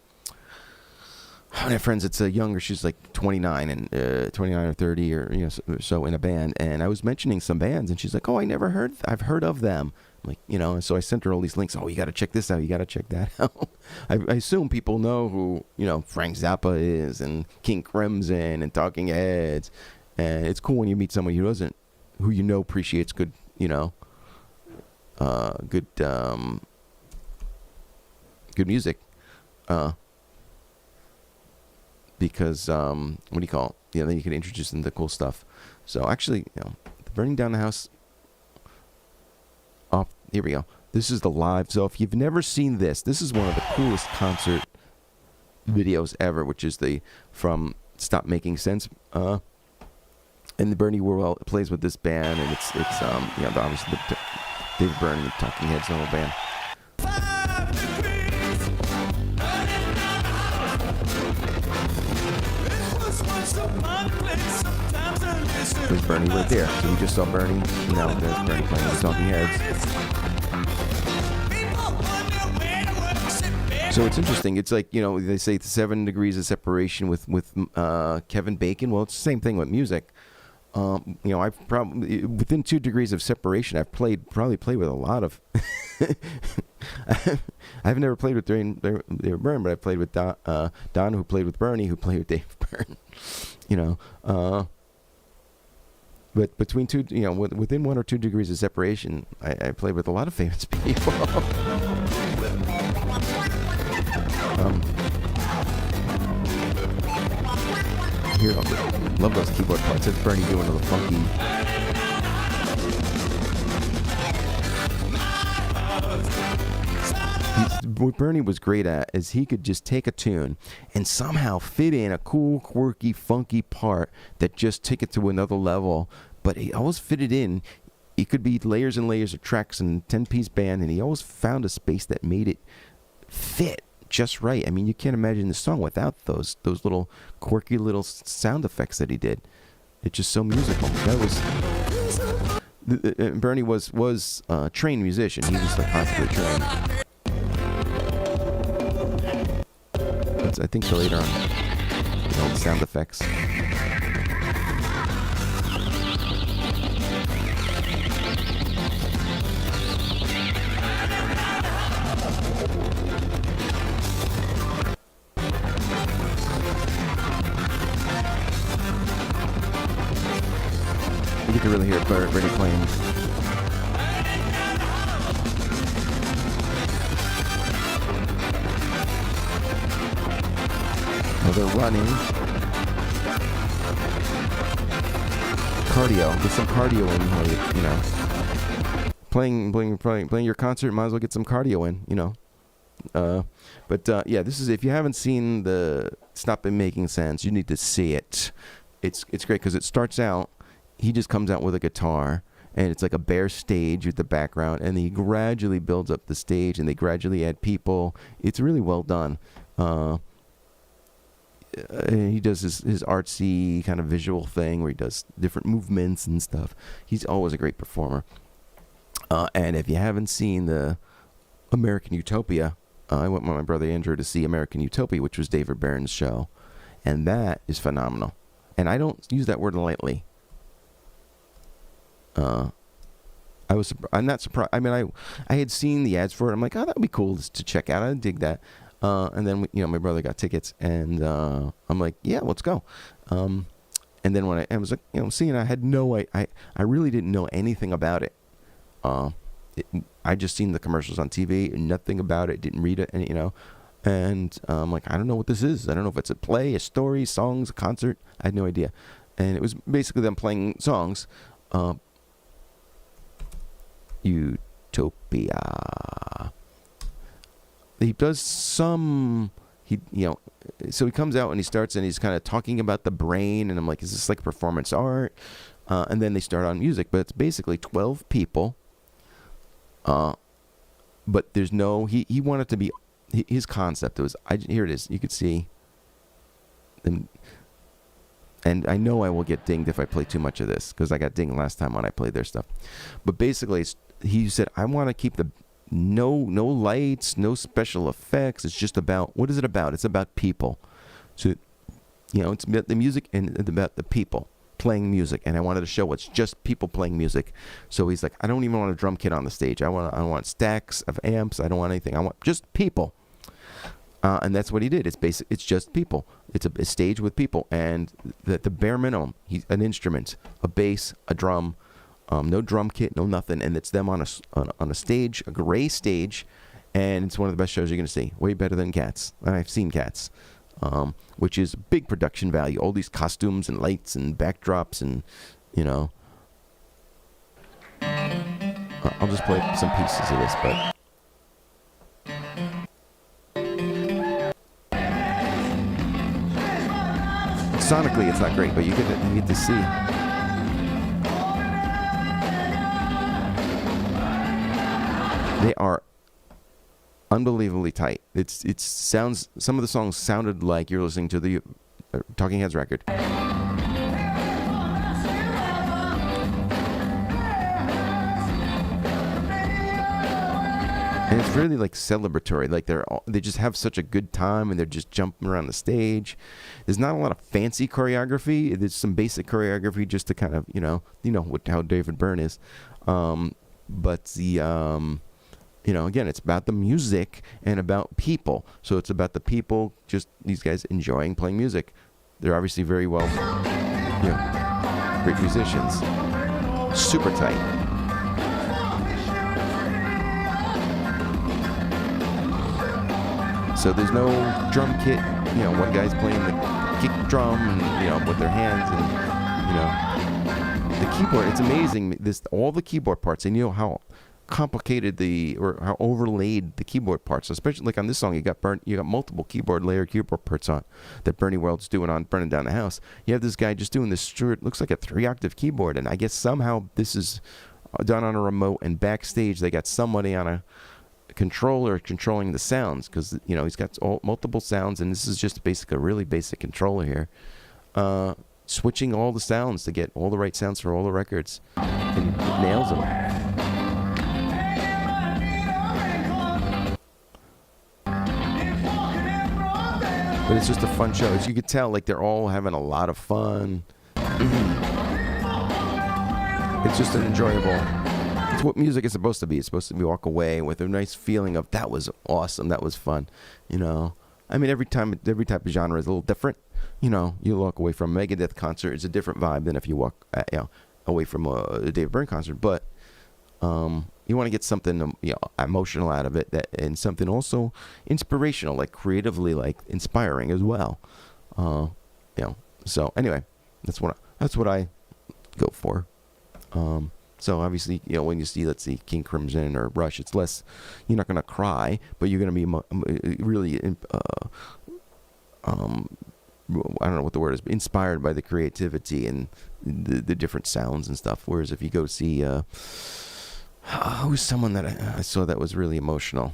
of my friends that's younger. She's like 29 and 29 or 30 or, you know, so in a band, and I was mentioning some bands, and she's like, "Oh, I've heard of them." I'm like, you know, and so I sent her all these links. Oh, you got to check this out. You got to check that out. I assume people know who, you know, Frank Zappa is, and King Crimson, and Talking Heads, and it's cool when you meet somebody who you know appreciates good, you know, good music, because what do you call it? Yeah, then you can introduce them to cool stuff. So actually, you know, Burning Down the House. Here we go. This is the live. So if you've never seen this is one of the coolest concert videos ever, which is from Stop Making Sense. And the Bernie Worrell plays with this band, and it's you know, obviously the David Byrne and the Talking Heads, the whole band. There's Bernie right there. So we just saw Bernie. You know, there's Bernie playing with the Talking Heads. So it's interesting. It's like, you know, they say 7 degrees of separation with Kevin Bacon. Well, it's the same thing with music. You know, I've probably within 2 degrees of separation. I've probably played with a lot of. I've never played with David Byrne, but I played with Don, who played with Bernie, who played with Dave Byrne. You know, but between you know, within 1 or 2 degrees of separation, I played with a lot of famous people. Here, love those keyboard parts. It's Bernie doing a little funky. What Bernie was great at is he could just take a tune and somehow fit in a cool, quirky, funky part that just took it to another level. But he always fit it in. It could be layers and layers of tracks and 10-piece band, and he always found a space that made it fit just right. I mean, you can't imagine the song without those little quirky little sound effects that he did. It's just so musical. That was Bernie was a trained musician. He was like classically trained. I think so later on, you know, the sound effects. You can really hear Bernie playing. They're running. Cardio. Get some cardio in, you know. Playing your concert, might as well get some cardio in, you know. But yeah, this is, if you haven't seen the Stop Making Sense, you need to see it. It's great because it starts out, he just comes out with a guitar, and it's like a bare stage with the background, and he gradually builds up the stage, and they gradually add people. It's really well done. He does his artsy kind of visual thing where he does different movements and stuff. He's always a great performer. And if you haven't seen the American Utopia, I went with my brother Andrew to see American Utopia, which was David Byrne's show, and that is phenomenal. And I don't use that word lightly. I'm not surprised. I mean, I had seen the ads for it. I'm like, oh, that would be cool to check out. I dig that. And then, you know, my brother got tickets, and I'm like, yeah, let's go. And then when I was like, you know, seeing, I had I really didn't know anything about it. I just seen the commercials on TV, and nothing about it, didn't read it, and you know, and I'm like, I don't know what this is. I don't know if it's a play, a story, songs, a concert. I had no idea. And it was basically them playing songs. Utopia. He does some, you know, so he comes out and he starts and he's kind of talking about the brain, and I'm like, is this like performance art? And then they start on music, but it's basically 12 people but there's no. He wanted to be. His concept was. Here it is. You could see. And I know I will get dinged if I play too much of this, because I got dinged last time when I played their stuff. But basically, he said, I want to keep the no lights, no special effects. It's just about, what is it about? It's about people. So, it's about the music and it's about the people playing music. And I wanted to show it's just people playing music. So he's like, I don't even want a drum kit on the stage. I don't want stacks of amps. I don't want anything. I want just people. And that's what he did. It's just people. It's a stage with people, and the bare minimum. He's an instrument, a bass, a drum, no drum kit, no nothing, and it's them on a stage, a gray stage, and it's one of the best shows you're gonna see. Way better than Cats. And I've seen Cats, which is big production value. All these costumes and lights and backdrops, and I'll just play some pieces of this, but. Sonically, it's not great, but you get to see. They are unbelievably tight. It sounds. Some of the songs sounded like you're listening to the Talking Heads record. And it's really like celebratory. Like they just have such a good time, and they're just jumping around the stage. There's not a lot of fancy choreography. There's some basic choreography just to kind of how David Byrne is. But the again, it's about the music and about people. So it's about the people, just these guys enjoying playing music. They're obviously very well, great musicians. Super tight. So there's no drum kit. One guy's playing the kick drum and with their hands, and the keyboard. It's amazing. All the keyboard parts, and how complicated or how overlaid the keyboard parts. Especially like on this song, you got multiple keyboard parts on that Bernie World's doing on Burning Down the House. You have this guy just doing this. Looks like a 3-octave keyboard, and I guess somehow this is done on a remote, and backstage they got somebody on a controller controlling the sounds, because he's got multiple sounds, and this is just a really basic controller here, switching all the sounds to get all the right sounds for all the records, and it nails them. But it's just a fun show. As you can tell, like, they're all having a lot of fun. It's just an enjoyable. It's what music is supposed to be. It's supposed to be walk away with a nice feeling of, that was awesome, that was fun. I mean, every type of genre is a little different. You walk away from a Megadeth concert, it's a different vibe than if you walk away from a David Byrne concert. But you want to get something emotional out of it, and something also inspirational, like creatively, like inspiring as well. So anyway, that's what I go for. So obviously, when you see, let's see, King Crimson or Rush, it's less, you're not going to cry, but you're going to be really, I don't know what the word is, but inspired by the creativity and the different sounds and stuff. Whereas if you go see, who's someone that I saw that was really emotional?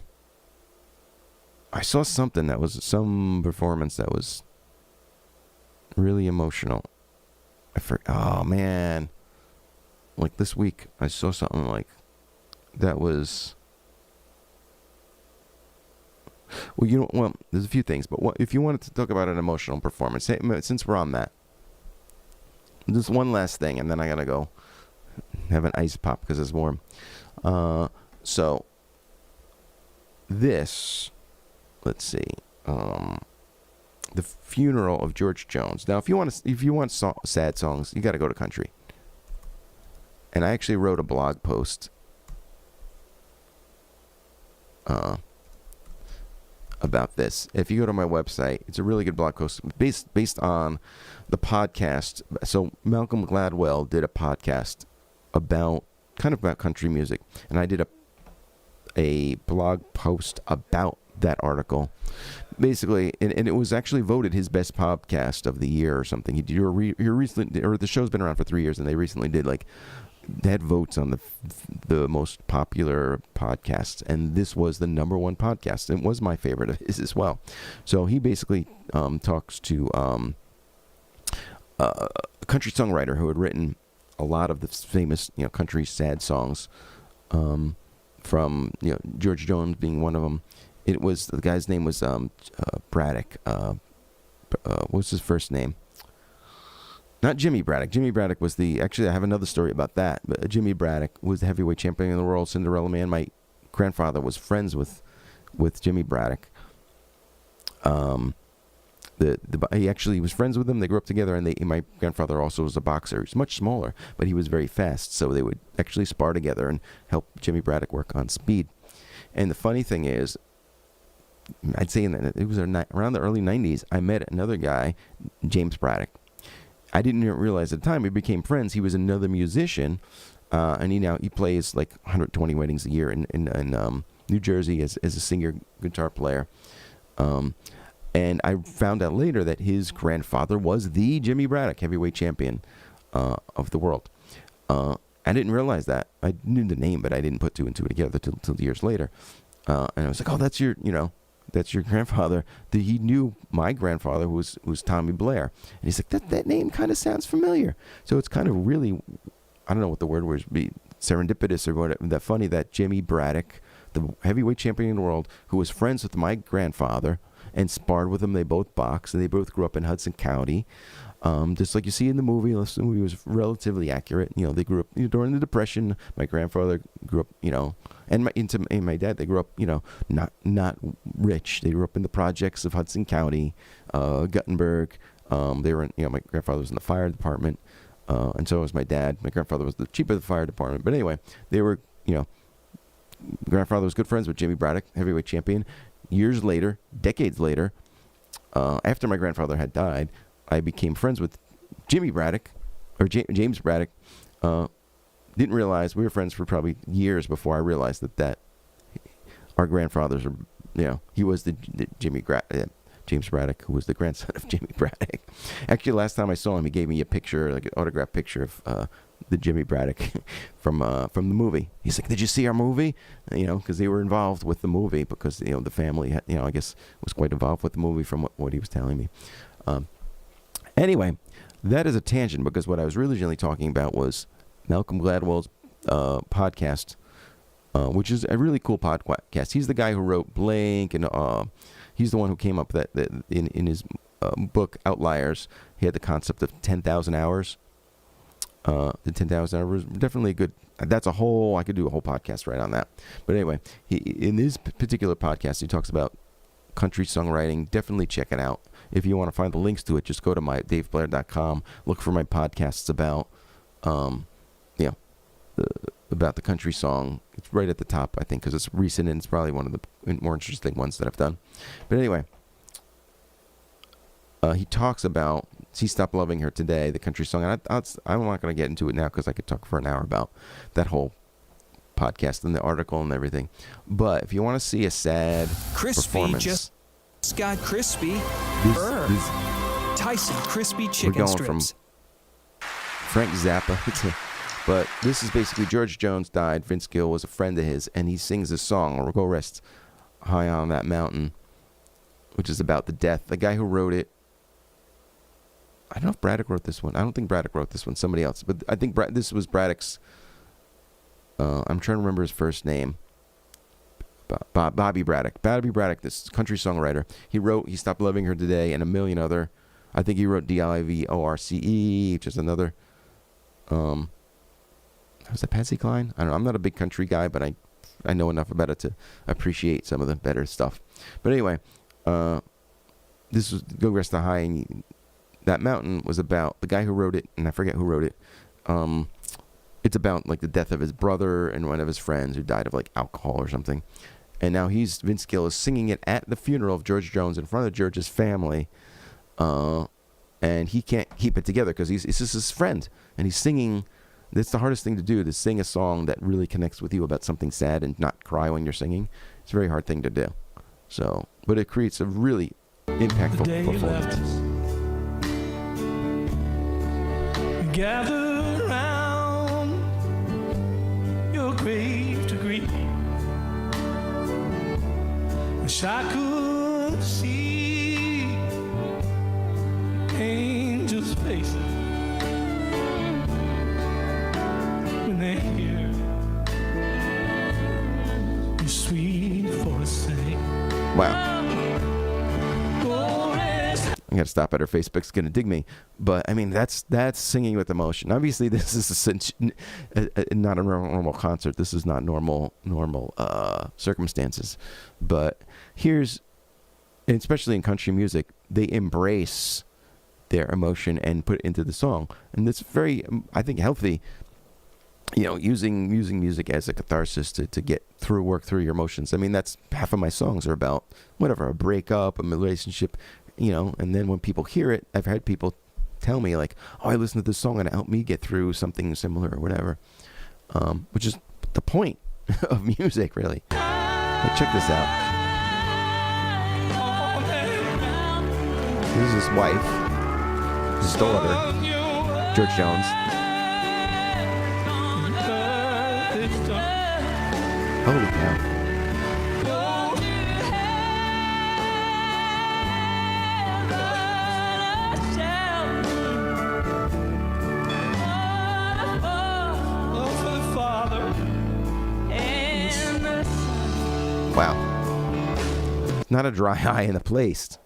I saw something that was some performance that was really emotional. Oh man. Like this week, I saw something like that was. Well, there's a few things, but if you wanted to talk about an emotional performance, since we're on that, just one last thing, and then I gotta go have an ice pop because it's warm. So this, let's see, the funeral of George Jones. Now, if you want sad songs, you got to go to country. And I actually wrote a blog post about this. If you go to my website, it's a really good blog post based on the podcast. So Malcolm Gladwell did a podcast about country music, and I did a blog post about that article. Basically, and it was actually voted his best podcast of the year or something. The show's been around for 3 years, and they recently did they had votes on the most popular podcasts, and this was the #1 podcast. It was my favorite of his as well. So he basically talks to a country songwriter who had written a lot of the famous, country sad songs, from George Jones being one of them. It was the guy's name was Braddock. What's his first name? Not Jimmy Braddock. Jimmy Braddock was actually, I have another story about that. But Jimmy Braddock was the heavyweight champion of the world, Cinderella Man. My grandfather was friends with Jimmy Braddock. He actually was friends with him. They grew up together, and my grandfather also was a boxer. He's much smaller, but he was very fast. So they would actually spar together and help Jimmy Braddock work on speed. And the funny thing is, I'd say it was around the early 90s, I met another guy, James Braddock. I didn't realize at the time we became friends. He was another musician, and he plays like 120 weddings a year in New Jersey as a singer, guitar player. And I found out later that his grandfather was the Jimmy Braddock, heavyweight champion of the world. I didn't realize that. I knew the name, but I didn't put two and two together till years later. And I was like, oh, that's your grandfather. He knew my grandfather, who was Tommy Blair. And he's like, that name kind of sounds familiar. So it's kind of really, I don't know what the word would be, serendipitous or whatever. That funny that Jimmy Braddock, the heavyweight champion of the world, who was friends with my grandfather and sparred with him. They both boxed, and they both grew up in Hudson County. Just like you see in the movie. The movie was relatively accurate. They grew up during the Depression. My grandfather grew up, and my dad, they grew up, not rich. They grew up in the projects of Hudson County, Guttenberg. They were my grandfather was in the fire department, and so was my dad. My grandfather was the chief of the fire department. But anyway, they were, my grandfather was good friends with Jimmy Braddock, heavyweight champion. Years later, decades later, after my grandfather had died, I became friends with Jimmy Braddock, or James Braddock. Didn't realize we were friends for probably years before I realized that our grandfathers are, he was the James Braddock, who was the grandson of Jimmy Braddock. Actually, last time I saw him, he gave me a picture, like an autographed picture of the Jimmy Braddock from the movie. He's like, "Did you see our movie?" Because they were involved with the movie, because the family, I guess, was quite involved with the movie from what he was telling me. Anyway, that is a tangent, because what I was originally talking about was Malcolm Gladwell's podcast, which is a really cool podcast. He's the guy who wrote Blink, and he's the one who came up that in his book Outliers, he had the concept of 10,000 hours. The 10,000 hours, definitely a good. That's I could do a whole podcast right on that. But anyway, in this particular podcast, he talks about country songwriting. Definitely check it out. If you want to find the links to it, just go to my daveblair.com. Look for my podcasts about, about the country song. It's right at the top, I think, because it's recent and it's probably one of the more interesting ones that I've done. But anyway, he talks about He Stopped Loving Her Today, the country song. And I'm not going to get into it now because I could talk for an hour about that whole podcast and the article and everything. But if you want to see a sad performance, just got crispy. Tyson crispy chicken we're going strips. From Frank Zappa but this is basically George Jones died. Vince Gill was a friend of his, and he sings this song, or Go Rest High on That Mountain, which is about the death. The guy who wrote it, I don't know if Braddock wrote this one. I don't think Braddock wrote this one. Somebody else. But I think this was Braddock's. I'm trying to remember his first name. Bobby Braddock. Bobby Braddock, this country songwriter. He wrote He Stopped Loving Her Today and a million other. I think he wrote Divorce, which is another. Was that Patsy Cline? I don't know. I'm not a big country guy, but I know enough about it to appreciate some of the better stuff. But anyway, this was Go Rest the High, and that mountain was about the guy who wrote it, and I forget who wrote it. It's about like the death of his brother and one of his friends who died of like alcohol or something. And now Vince Gill is singing it at the funeral of George Jones in front of George's family. And he can't keep it together because it's just his friend. And he's singing. That's the hardest thing to do, to sing a song that really connects with you about something sad and not cry when you're singing. It's a very hard thing to do. So, but it creates a really impactful performance. Gather round grave to grieve. Wish I could see angels' faces when they hear your sweet voice sing. Wow. I gotta stop at her. Facebook's gonna dig me, but I mean that's singing with emotion. Obviously, this is not a normal concert. This is not normal circumstances. But here's, especially in country music, they embrace their emotion and put it into the song, and it's very, I think, healthy. You know, using music as a catharsis to work through your emotions. I mean, that's half of my songs are about whatever, a breakup, a relationship. You know, and then when people hear it, I've had people tell me like, "Oh, I listened to this song and it helped me get through something similar or whatever," which is the point of music, really. But check this out. This is his wife, his daughter, George Jones. Holy cow. Wow. Not a dry eye in the place.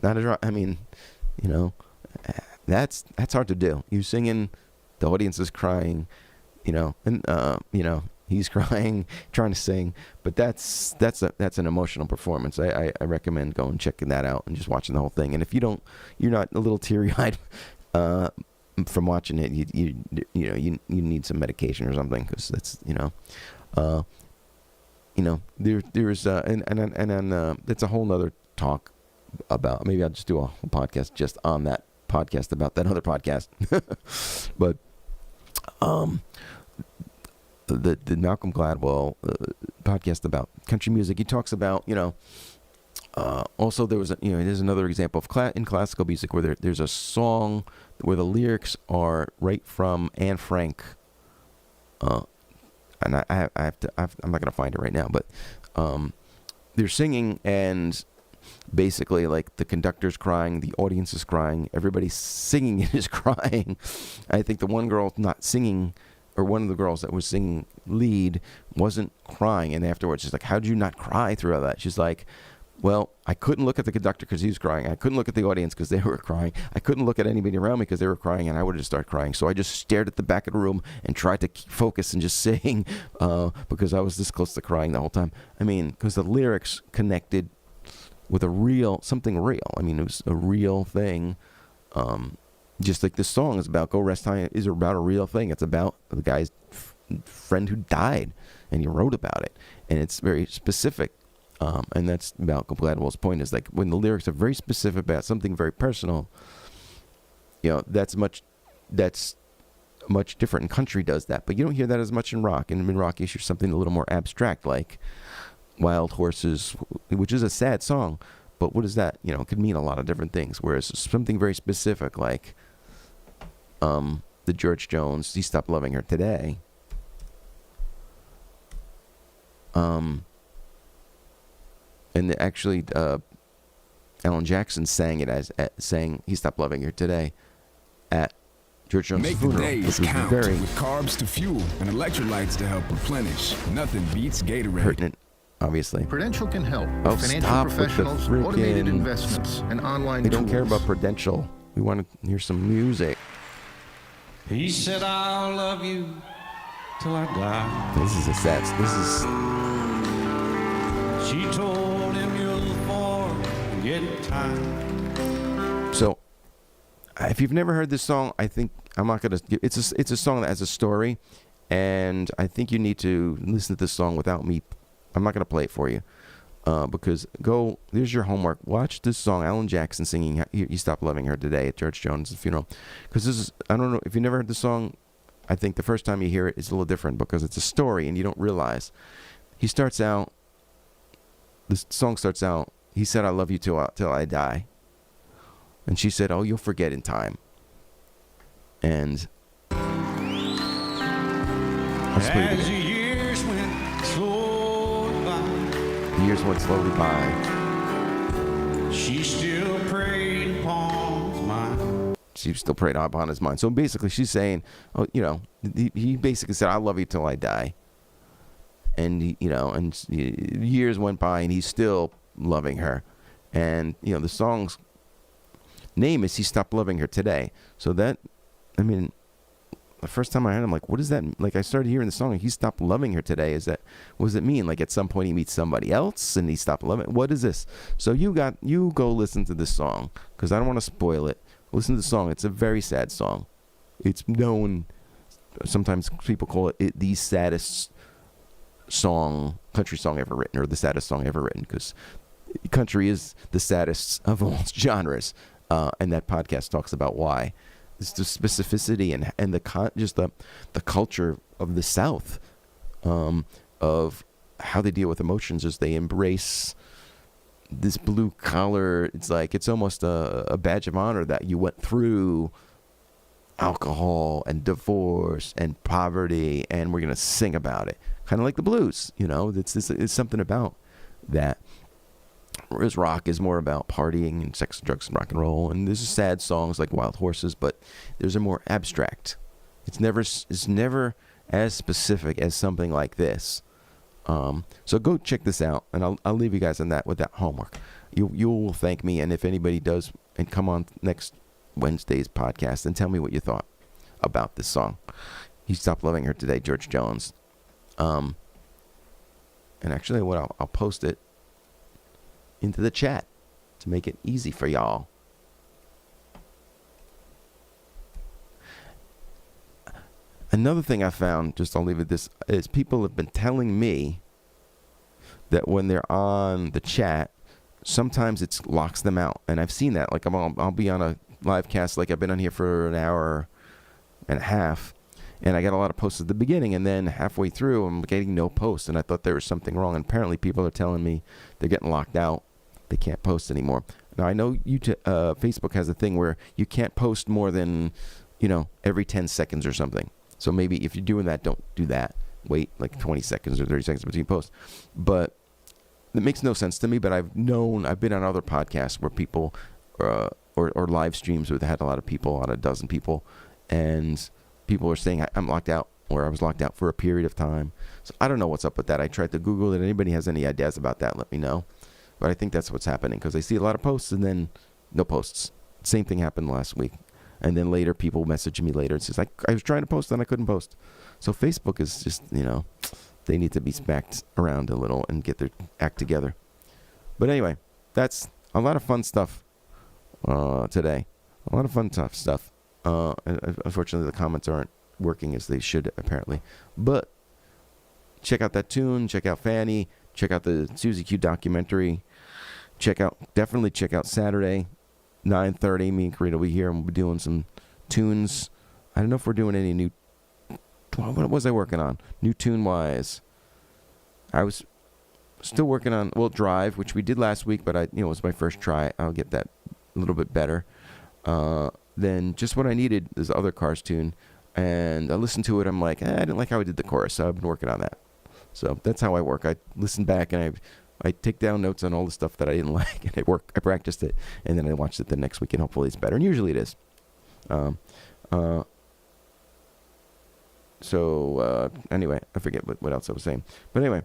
Not a dry, I mean, you know, that's hard to do. You singing, the audience is crying, you know, and you know, he's crying, trying to sing, but that's an emotional performance. I recommend going checking that out and just watching the whole thing. And if you're not a little teary-eyed from watching it, you need some medication or something, because that's, you know, there's and it's a whole nother talk about, maybe I'll just do a whole podcast just on that podcast about that other podcast. But the Malcolm Gladwell podcast about country music, he talks about, you know, also there's another example of in classical music where there's a song where the lyrics are right from Anne Frank. And I'm not going to find it right now, but they're singing, and basically, like, the conductor's crying, the audience is crying, everybody singing is crying. I think the one girl not singing, or one of the girls that was singing lead, wasn't crying, and afterwards she's like, "How did you not cry through all that?" She's like, "Well, I couldn't look at the conductor because he was crying. I couldn't look at the audience because they were crying. I couldn't look at anybody around me because they were crying, and I would have just started crying. So I just stared at the back of the room and tried to focus and just sing because I was this close to crying the whole time." I mean, because the lyrics connected with something real. I mean, it was a real thing. Just like this song is about "Go Rest High" is about a real thing. It's about the guy's friend who died, and he wrote about it, and it's very specific. And that's Malcolm Gladwell's point, is like when the lyrics are very specific about something very personal, you know, that's much different. And country does that, but you don't hear that as much in rock. And in rock, you hear something a little more abstract, like "Wild Horses," which is a sad song, but what is that? You know, it could mean a lot of different things. Whereas something very specific, like the George Jones, "He Stopped Loving Her Today." And actually, Alan Jackson sang it saying "He Stopped Loving Her Today" at George Jones' Make funeral. the days count with carbs to fuel and electrolytes to help replenish. Nothing beats Gatorade. Pertinent, obviously. Prudential can help. Oh, Financial stop with the professionals, freaking... automated investments, and online They don't tools. care about Prudential. We want to hear some music. He said, "I'll love you till I die." This is a sad... This is... She told him, "You'll fall and get tired." So, if you've never heard this song, I think I'm not gonna. It's a song that has a story, and I think you need to listen to this song without me. I'm not gonna play it for you, because there's your homework. Watch this song, Alan Jackson singing "You Stopped Loving Her Today" at George Jones' funeral, because this is, I don't know if you never heard the song. I think the first time you hear it, it's a little different because it's a story and you don't realize. He starts out. This song starts out, he said, "I love you till I die." And she said, "Oh, you'll forget in time." And As the years Years went slowly by. She still preyed upon his mind. She still preyed upon his mind. So basically, she's saying, oh, you know, he basically said, "I love you till I die." And years went by, and he's still loving her. And the song's name is "He Stopped Loving Her Today." So that, I mean, the first time I heard, I'm like, what is that? Like, I started hearing the song, "He stopped loving her today." What does it mean? Like, at some point he meets somebody else and he stopped loving. What is this? So you go listen to this song, because I don't want to spoil it. Listen to the song. It's a very sad song. It's known. Sometimes people call it the saddest country song ever written, or the saddest song ever written, because country is the saddest of all genres, and that podcast talks about why. It's the specificity and the culture of the South, of how they deal with emotions as they embrace this blue collar. It's almost a badge of honor that you went through alcohol and divorce and poverty, and we're gonna sing about it, kind of like the blues. It's something about that. Whereas rock is more about partying and sex, drugs, and rock and roll, and there's sad songs like Wild Horses, but there's a more abstract. It's never as specific as something like this. So go check this out, and I'll leave you guys on that with that homework. You will thank me, and if anybody does, and come on next Wednesday's podcast and tell me what you thought about this song. He Stopped Loving Her Today, George Jones. And actually, I'll post it into the chat to make it easy for y'all. Another thing I found, I'll leave it this, is people have been telling me that when they're on the chat, sometimes it locks them out. And I've seen that. Like, I'll be on a live cast, like I've been on here for an hour and a half, and I got a lot of posts at the beginning, and then halfway through I'm getting no posts, and I thought there was something wrong. And apparently people are telling me they're getting locked out. They can't post anymore. Now, I know Facebook has a thing where you can't post more than, every 10 seconds or something. So maybe if you're doing that, don't do that. Wait like 20 seconds or 30 seconds between posts. But it makes no sense to me. But I've been on other podcasts where people, or live streams where they had a lot of a dozen people, and people are saying I'm locked out, or I was locked out for a period of time. So I don't know what's up with that. I tried to Google it. Anybody has any ideas about that, let me know. But I think that's what's happening, because I see a lot of posts and then no posts. Same thing happened last week. And then later, people message me later and says, I was trying to post and I couldn't post. So Facebook is just, they need to be smacked around a little and get their act together. But anyway, that's a lot of fun stuff today. A lot of fun stuff. Unfortunately, the comments aren't working as they should, apparently. But check out that tune. Check out Fanny. Check out the Susie Q documentary. Definitely check out Saturday, 9:30. Me and Karina will be here, and we'll be doing some tunes. I don't know if we're doing any new. What was I working on? New tune-wise. I was still working on, Drive, which we did last week, but it was my first try. I'll get that a little bit better. Then Just What I Needed is the other Cars tune, and I listened to it. I'm like, I didn't like how I did the chorus, so I've been working on that. So that's how I work. I listen back and I take down notes on all the stuff that I didn't like, and I practiced it, and then I watched it the next week, and hopefully it's better. And usually it is. Anyway, I forget what else I was saying. But anyway.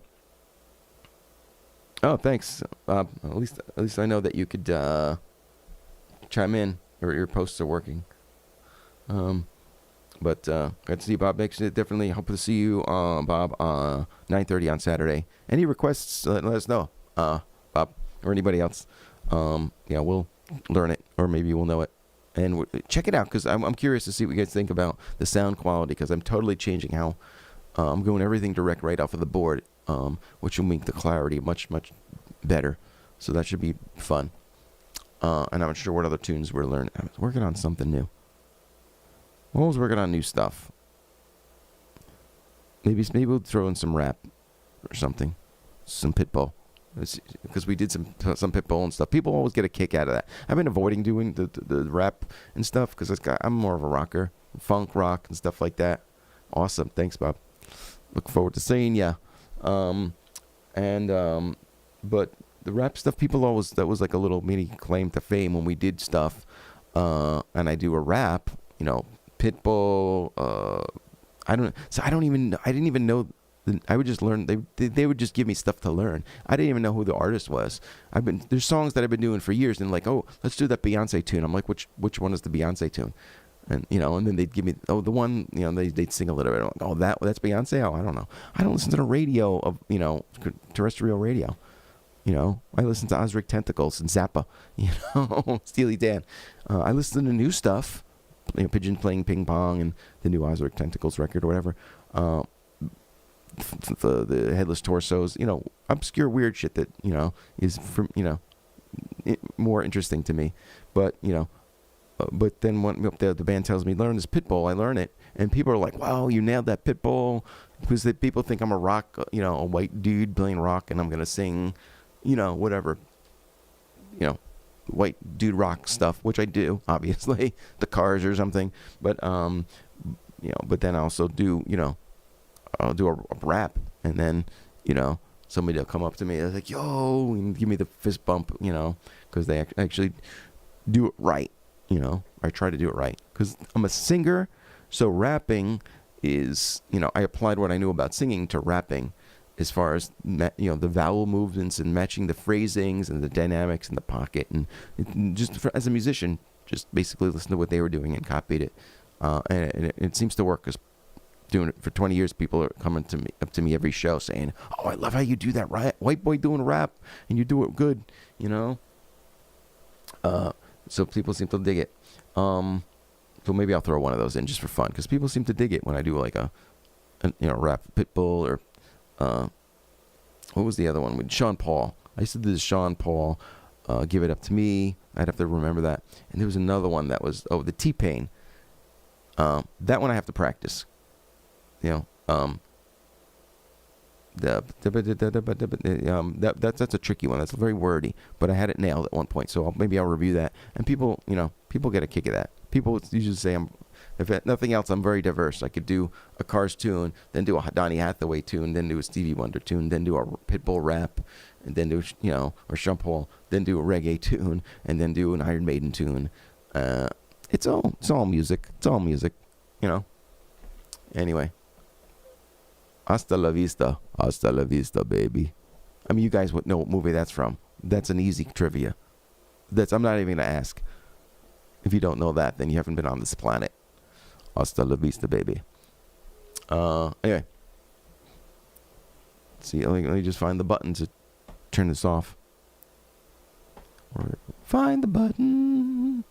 Oh, thanks. At least I know that you could chime in, or your posts are working. But glad to see you, Bob. Definitely hope to see you, Bob, 9:30 on Saturday. Any requests, let us know, Bob, or anybody else. We'll learn it, or maybe we'll know it. And check it out, because I'm curious to see what you guys think about the sound quality, because I'm totally changing how I'm going everything direct right off of the board, which will make the clarity much, much better. So that should be fun. And I'm not sure what other tunes we're learning. I was working on something new. I was working on new stuff. Maybe we'll throw in some rap or something, some Pitbull, because we did some Pitbull and stuff. People always get a kick out of that. I've been avoiding doing the rap and stuff because I'm more of a rocker, funk rock and stuff like that. Awesome, thanks, Bob. Look forward to seeing ya. but the rap stuff, people always, that was like a little mini claim to fame when we did stuff. And I do a rap, you know, Pitbull. I didn't even know. I would just learn. They would just give me stuff to learn. I didn't even know who the artist was. There's songs that I've been doing for years, and like, oh, let's do that Beyonce tune. I'm like, which one is the Beyonce tune? And you know, and then they'd give me, oh, the one, you know, they'd sing a little bit. I'm like, oh, that's Beyonce. Oh, I don't know. I don't listen to the radio of, you know, terrestrial radio. You know, I listen to Osric Tentacles and Zappa. You know, Steely Dan. I listen to new stuff. You know, Pigeon playing ping pong and the new Osric Tentacles record or whatever. The Headless Torsos, you know, obscure weird shit that, you know, is from, you know, more interesting to me. But, you know, but then when the band tells me, learn this Pitbull, I learn it. And people are like, wow, you nailed that Pitbull. Because people think I'm a rock, you know, a white dude playing rock and I'm going to sing, you know, whatever, you know, white dude rock stuff, which I do, obviously, the Cars or something. But, you know, but then I also do, you know, I'll do a rap, and then, you know, somebody will come up to me and like, yo, and give me the fist bump, you know, because they actually do it right, you know. I try to do it right because I'm a singer, so rapping is, you know, I applied what I knew about singing to rapping, as far as, you know, the vowel movements and matching the phrasings and the dynamics in the pocket, and just as a musician, just basically listen to what they were doing and copied it, and it seems to work because doing it for 20 years, people are coming up to me every show saying, oh, I love how you do that, right? White boy doing rap, and you do it good, you know? So people seem to dig it. So maybe I'll throw one of those in just for fun, because people seem to dig it when I do like a you know, rap Pitbull, or what was the other one with Sean Paul? I used to do the Sean Paul, Give It Up to Me. I'd have to remember that. And there was another one that was, the T-Pain. That one I have to practice. You know, that's a tricky one. That's very wordy, but I had it nailed at one point. So maybe I'll review that. And people, you know, people get a kick of that. People usually say if nothing else, I'm very diverse. I could do a Cars tune, then do a Donny Hathaway tune, then do a Stevie Wonder tune, then do a Pitbull rap, and then do, you know, or Sean Paul, then do a reggae tune, and then do an Iron Maiden tune. It's all music. It's all music, you know. Anyway. Hasta la vista, baby. I mean, you guys would know what movie that's from. That's an easy trivia. I'm not even gonna ask. If you don't know that, then you haven't been on this planet. Hasta la vista, baby. Anyway. Let's see, let me just find the button to turn this off. Find the button.